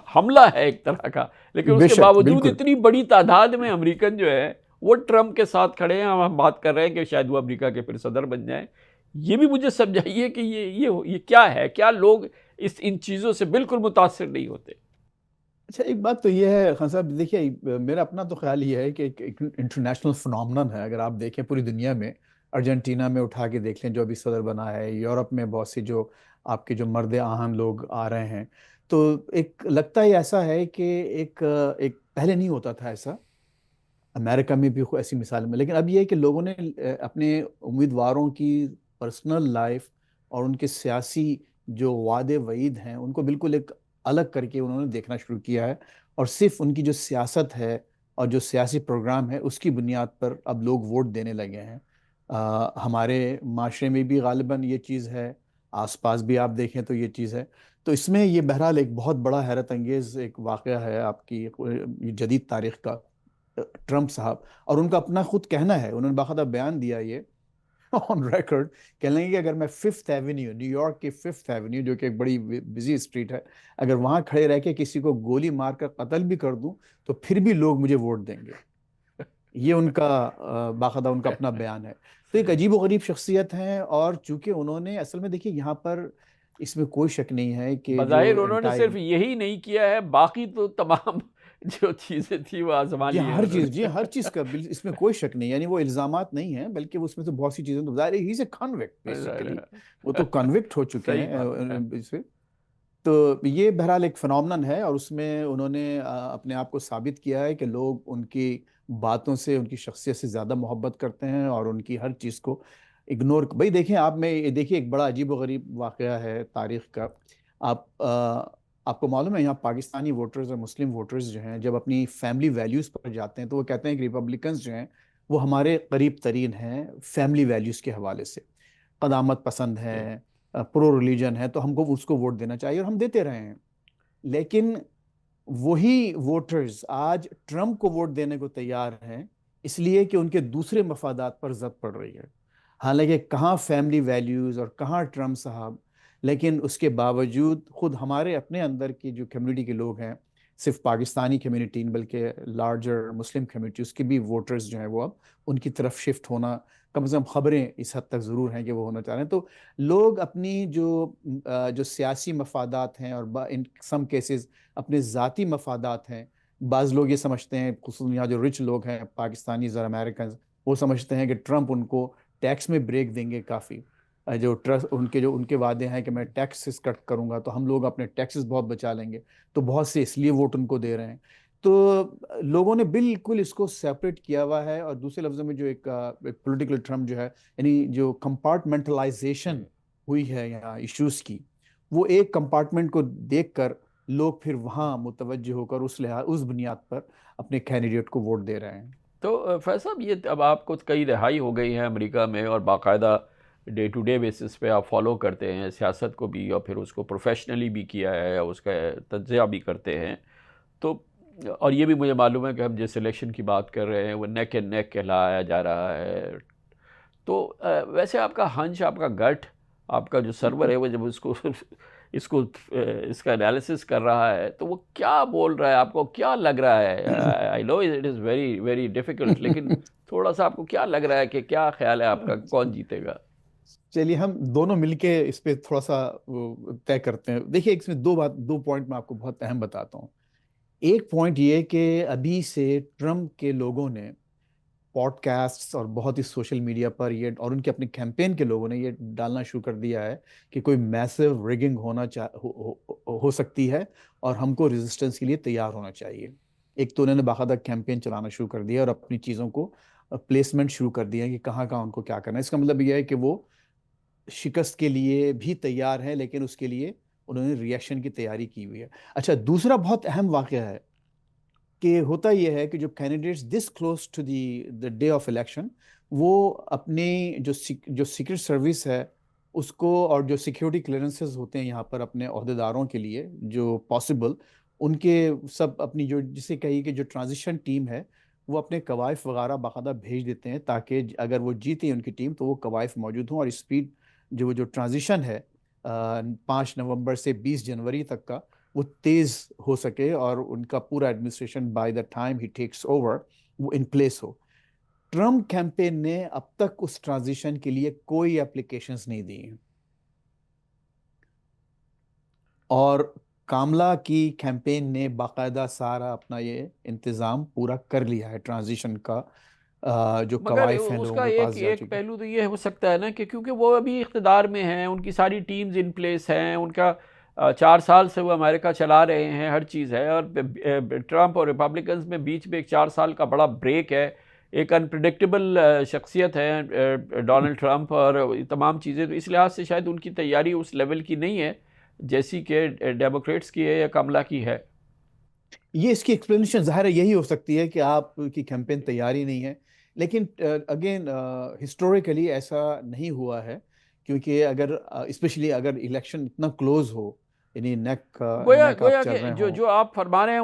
حملہ ہے ایک طرح کا، لیکن اس بے کے شک باوجود بالکل. اتنی بڑی تعداد میں امریکن جو ہے وہ ٹرمپ کے ساتھ کھڑے ہیں. ہم بات کر رہے ہیں کہ شاید وہ امریکہ کے پھر صدر بن جائیں. یہ بھی مجھے سمجھائیے کہ یہ کیا ہے، کیا لوگ ان چیزوں سے بالکل متاثر نہیں ہوتے؟ اچھا ایک بات تو یہ ہے خان صاحب، دیکھیے میرا اپنا تو خیال یہ ہے کہ ایک انٹرنیشنل فنومنن ہے. اگر آپ دیکھیں پوری دنیا میں، ارجنٹینا میں اٹھا کے دیکھ لیں جو ابھی صدر بنا ہے، یورپ میں بہت سی جو آپ کے جو مرد آہن لوگ آ رہے ہیں، تو ایک لگتا ہے ایسا ہے کہ ایک پہلے نہیں ہوتا تھا ایسا. امریکہ میں بھی ایسی مثال میں، لیکن اب یہ ہے کہ لوگوں نے اپنے امیدواروں کی پرسنل لائف اور ان کے سیاسی جو وعدے وعید ہیں ان کو بالکل ایک الگ کر کے انہوں نے دیکھنا شروع کیا ہے، اور صرف ان کی جو سیاست ہے اور جو سیاسی پروگرام ہے اس کی بنیاد پر اب لوگ ووٹ دینے لگے ہیں. ہمارے معاشرے میں بھی غالباً یہ چیز ہے، آس پاس بھی آپ دیکھیں تو یہ چیز ہے. تو اس میں یہ بہرحال ایک بہت بڑا حیرت انگیز ایک واقعہ ہے آپ کی جدید تاریخ کا. ٹرمپ صاحب، اور ان کا اپنا خود کہنا ہے، انہوں نے باقاعدہ بیان دیا یہ آن ریکارڈ، کہہ لیں گے کہ اگر میں ففتھ ایونیو، نیو یارک کی ففتھ ایونیو جو کہ ایک بڑی بزی اسٹریٹ ہے، اگر وہاں کھڑے رہ کے کسی کو گولی مار کر قتل بھی کر دوں تو پھر بھی لوگ مجھے ووٹ دیں گے. یہ ان کا باقاعدہ ان کا اپنا بیان ہے. تو ایک عجیب و غریب شخصیت ہیں، اور چونکہ انہوں نے اصل میں دیکھیے یہاں پر اس میں کوئی شک نہیں ہے کہ جو بظاہر انہوں نے صرف یہی نہیں کیا ہے، باقی تو تمام جو چیزیں تھی وہ آزما جی لی ہیں ہر انہوں چیز، جی نے. ہر چیز کا اس میں کوئی شک نہیں، یعنی وہ الزامات نہیں ہیں بلکہ اس میں سے بہت سی چیزیں تو ظاہر ہے ہی سے کنوکٹ بیسیکلی، وہ تو کنوکٹ ہو چکے صحیح ہیں بات ہے. اس سے. تو یہ بہرحال ایک فنومنن ہے، اور اس میں انہوں نے اپنے آپ کو ثابت کیا ہے کہ لوگ ان کی باتوں سے، ان کی شخصیت سے زیادہ محبت کرتے ہیں اور ان کی ہر چیز کو اگنور. بھائی دیکھیں آپ میں دیکھیے ایک بڑا عجیب و غریب واقعہ ہے تاریخ کا. آپ کو معلوم ہے یہاں پاکستانی ووٹرز اور مسلم ووٹرز جو ہیں جب اپنی فیملی ویلیوز پر جاتے ہیں تو وہ کہتے ہیں کہ ریپبلکنز جو ہیں وہ ہمارے قریب ترین ہیں فیملی ویلیوز کے حوالے سے، قدامت پسند ہیں، پرو ریلیجن ہے، تو ہم کو اس کو ووٹ دینا چاہیے، اور ہم دیتے رہے ہیں. لیکن وہی ووٹرز آج ٹرمپ کو ووٹ دینے کو تیار ہیں اس لیے کہ ان کے دوسرے مفادات پر زد پڑ رہی ہے. حالانکہ کہاں فیملی ویلیوز اور کہاں ٹرمپ صاحب، لیکن اس کے باوجود خود ہمارے اپنے اندر کی جو کمیونٹی کے لوگ ہیں، صرف پاکستانی کمیونٹی بلکہ لارجر مسلم کمیونٹی، اس کے بھی ووٹرز جو ہیں وہ اب ان کی طرف شفٹ ہونا، کم از کم خبریں اس حد تک ضرور ہیں کہ وہ ہونا چاہ رہے ہیں. تو لوگ اپنی جو سیاسی مفادات ہیں اور ان سم کیسز اپنے ذاتی مفادات ہیں، بعض لوگ یہ سمجھتے ہیں، خصوصاً یہاں جو رچ لوگ ہیں پاکستانیز اور امریکنز، وہ سمجھتے ہیں کہ ٹرمپ ان کو ٹیکس میں بریک دیں گے کافی. جو ٹرسٹ ان کے وعدے ہیں کہ میں ٹیکسز کٹ کروں گا تو ہم لوگ اپنے ٹیکسز بہت بچا لیں گے، تو بہت سے اس لیے ووٹ ان کو دے رہے ہیں. تو لوگوں نے بالکل اس کو سیپریٹ کیا ہوا ہے. اور دوسرے لفظوں میں جو ایک پولیٹیکل ٹرم جو ہے، یعنی جو کمپارٹمنٹلائزیشن ہوئی ہے یہاں ایشوز کی، وہ ایک کمپارٹمنٹ کو دیکھ کر لوگ پھر وہاں متوجہ ہو کر اس بنیاد پر اپنے کینڈیڈیٹ کو ووٹ دے رہے ہیں. تو فیض صاحب، یہ اب آپ کو کئی رہائی ہو گئی ہے امریکہ میں، اور باقاعدہ ڈے ٹو ڈے بیسس پہ آپ فالو کرتے ہیں سیاست کو بھی، اور پھر اس کو پروفیشنلی بھی کیا ہے، اس کا تجزیہ بھی کرتے ہیں. تو اور یہ بھی مجھے معلوم ہے کہ ہم جس الیکشن کی بات کر رہے ہیں وہ نیک اینڈ نیک کہلایا جا رہا ہے. تو ویسے آپ کا ہنچ، آپ کا گٹ، آپ کا جو سرور ہے وہ جب اس کا انالیسس کر رہا ہے تو وہ کیا بول رہا ہے؟ آپ کو کیا لگ رہا ہے؟ I know it is very very difficult, لیکن تھوڑا سا آپ کو کیا لگ رہا ہے کہ کیا خیال ہے آپ کا، کون جیتے گا؟ چلیے ہم دونوں مل کے اس پہ تھوڑا سا طے کرتے ہیں. دیکھیے اس میں دو پوائنٹ میں آپ کو بہت اہم بتاتا ہوں. ایک پوائنٹ یہ کہ ابھی سے ٹرمپ کے لوگوں نے پوڈ کاسٹس اور بہت ہی سوشل میڈیا پر یہ اور ان کے اپنے کیمپین کے لوگوں نے یہ ڈالنا شروع کر دیا ہے کہ کوئی میسو ریگنگ ہو سکتی ہے اور ہم کو ریزسٹنس کے لیے تیار ہونا چاہیے. ایک تو انہوں نے باقاعدہ کیمپین چلانا شروع کر دیا اور اپنی چیزوں کو پلیسمنٹ شروع کر دیا کہ کہاں کہاں ان کو کیا کرنا ہے. اس کا مطلب یہ ہے کہ وہ شکست کے لیے بھی تیار ہیں لیکن اس کے لیے انہوں نے ریئیکشن کی تیاری کی ہوئی ہے. اچھا, دوسرا بہت اہم واقعہ ہے کہ ہوتا یہ ہے کہ جو candidates this close to the day of election, وہ اپنی جو سیکرٹ سروس ہے اس کو اور جو سیکیورٹی کلیئرنسز ہوتے ہیں یہاں پر اپنے عہدیداروں کے لیے جو پاسبل, ان کے سب اپنی جو جسے کہیے کہ جو ٹرانزیشن ٹیم ہے وہ اپنے قوائف وغیرہ باقاعدہ بھیج دیتے ہیں تاکہ اگر وہ جیتے ان کی ٹیم تو وہ قوائف موجود ہوں اور اسپیڈ جو ٹرانزیشن ہے 5 نومبر سے 20 جنوری تک کا وہ تیز ہو سکے اور ان کا پورا ایڈمنسٹریشن بائی دا ٹائم ہی ٹیکس اوور وہ ان پلیس ہو. ٹرمپ کیمپین نے اب تک اس ٹرانزیشن کے لیے کوئی اپلیکیشنز نہیں دی ہیں اور کاملا کی کیمپین نے باقاعدہ سارا اپنا یہ انتظام پورا کر لیا ہے ٹرانزیشن کا. جو مگر قوائف ہیں اس لوگوں کا کے پاس جا ایک چکے. پہلو تو یہ ہو سکتا ہے نا کہ کیونکہ وہ ابھی اقتدار میں ہیں, ان کی ساری ٹیمز ان پلیس ہیں, ان کا 4 سال سے وہ امریکہ چلا رہے ہیں, ہر چیز ہے, اور ٹرمپ اور ریپبلکنز میں بیچ میں ایک 4 سال کا بڑا بریک ہے, ایک انپریڈکٹیبل شخصیت ہے ڈونلڈ ٹرمپ اور تمام چیزیں, تو اس لحاظ سے شاید ان کی تیاری اس لیول کی نہیں ہے جیسی کہ ڈیموکریٹس کی ہے یا کملا کی ہے. یہ اس کی ایکسپلینیشن ظاہر ہے یہی ہو سکتی ہے کہ آپ کی کیمپین تیاری نہیں ہے, لیکن اگین ہسٹوریکلی ایسا نہیں ہوا ہے کیونکہ اگر اسپیشلی اگر الیکشن اتنا کلوز ہو یعنی نیک گویا آپ چل رہے کہ ہوں. جو آپ فرما رہے ہیں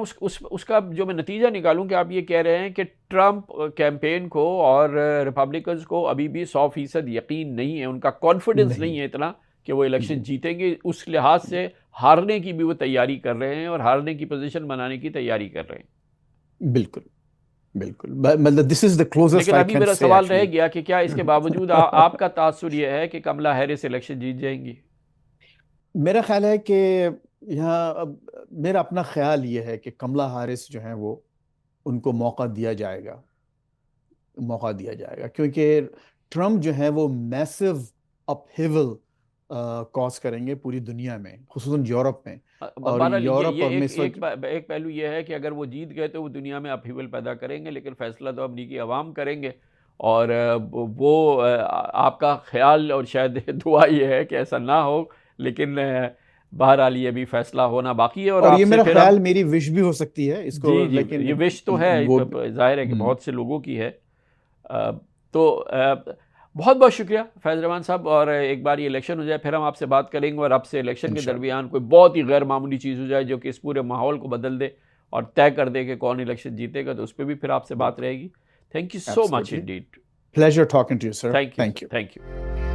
اس کا جو میں نتیجہ نکالوں کہ آپ یہ کہہ رہے ہیں کہ ٹرمپ کیمپین کو اور ریپبلکنز کو ابھی بھی 100% یقین نہیں ہے, ان کا کانفیڈنس نہیں ہے اتنا کہ وہ الیکشن جیتیں گے, اس لحاظ سے ہارنے کی بھی وہ تیاری کر رہے ہیں اور ہارنے کی پوزیشن بنانے کی تیاری کر رہے ہیں. بالکل بالکل, مطلب دس از the closest لیکن I ابھی can میرا say سوال رہ actually. گیا کہ کیا اس کے باوجود آپ کا تاثر یہ ہے کہ کملا ہیرس الیکشن جیت جائیں گی؟ میرا خیال ہے کہ یہاں اب میرا اپنا خیال یہ ہے کہ کملا ہیرس جو ہیں وہ ان کو موقع دیا جائے گا کیونکہ ٹرمپ جو ہیں وہ میسو اپہیول کاز کریں گے پوری دنیا میں, خصوصاً یورپ میں. اور بہرحال یورپ اور ایک پہلو یہ ہے کہ اگر وہ جیت گئے تو وہ دنیا میں اپہیول پیدا کریں گے, لیکن فیصلہ تو امریکی عوام کریں گے, اور وہ آپ کا خیال اور شاید دعا یہ ہے کہ ایسا نہ ہو, لیکن بہرحال یہ بھی فیصلہ ہونا باقی ہے. اور آپ یہ سے میرا پھر خیال میری وش بھی ہو سکتی ہے اس کو, جی لیکن یہ وش تو ہے, وہ ظاہر ہے کہ بہت سے لوگوں کی ہے. تو بہت بہت شکریہ فیض رحمان صاحب, اور ایک بار یہ الیکشن ہو جائے پھر ہم آپ سے بات کریں گے, اور آپ سے الیکشن کے درمیان کوئی بہت ہی غیر معمولی چیز ہو جائے جو کہ اس پورے ماحول کو بدل دے اور طے کر دے کہ کون الیکشن جیتے گا, تو اس پہ بھی پھر آپ سے بات رہے گی. Thank you so much indeed. Pleasure talking to you, sir. Thank you. Thank you. Thank you.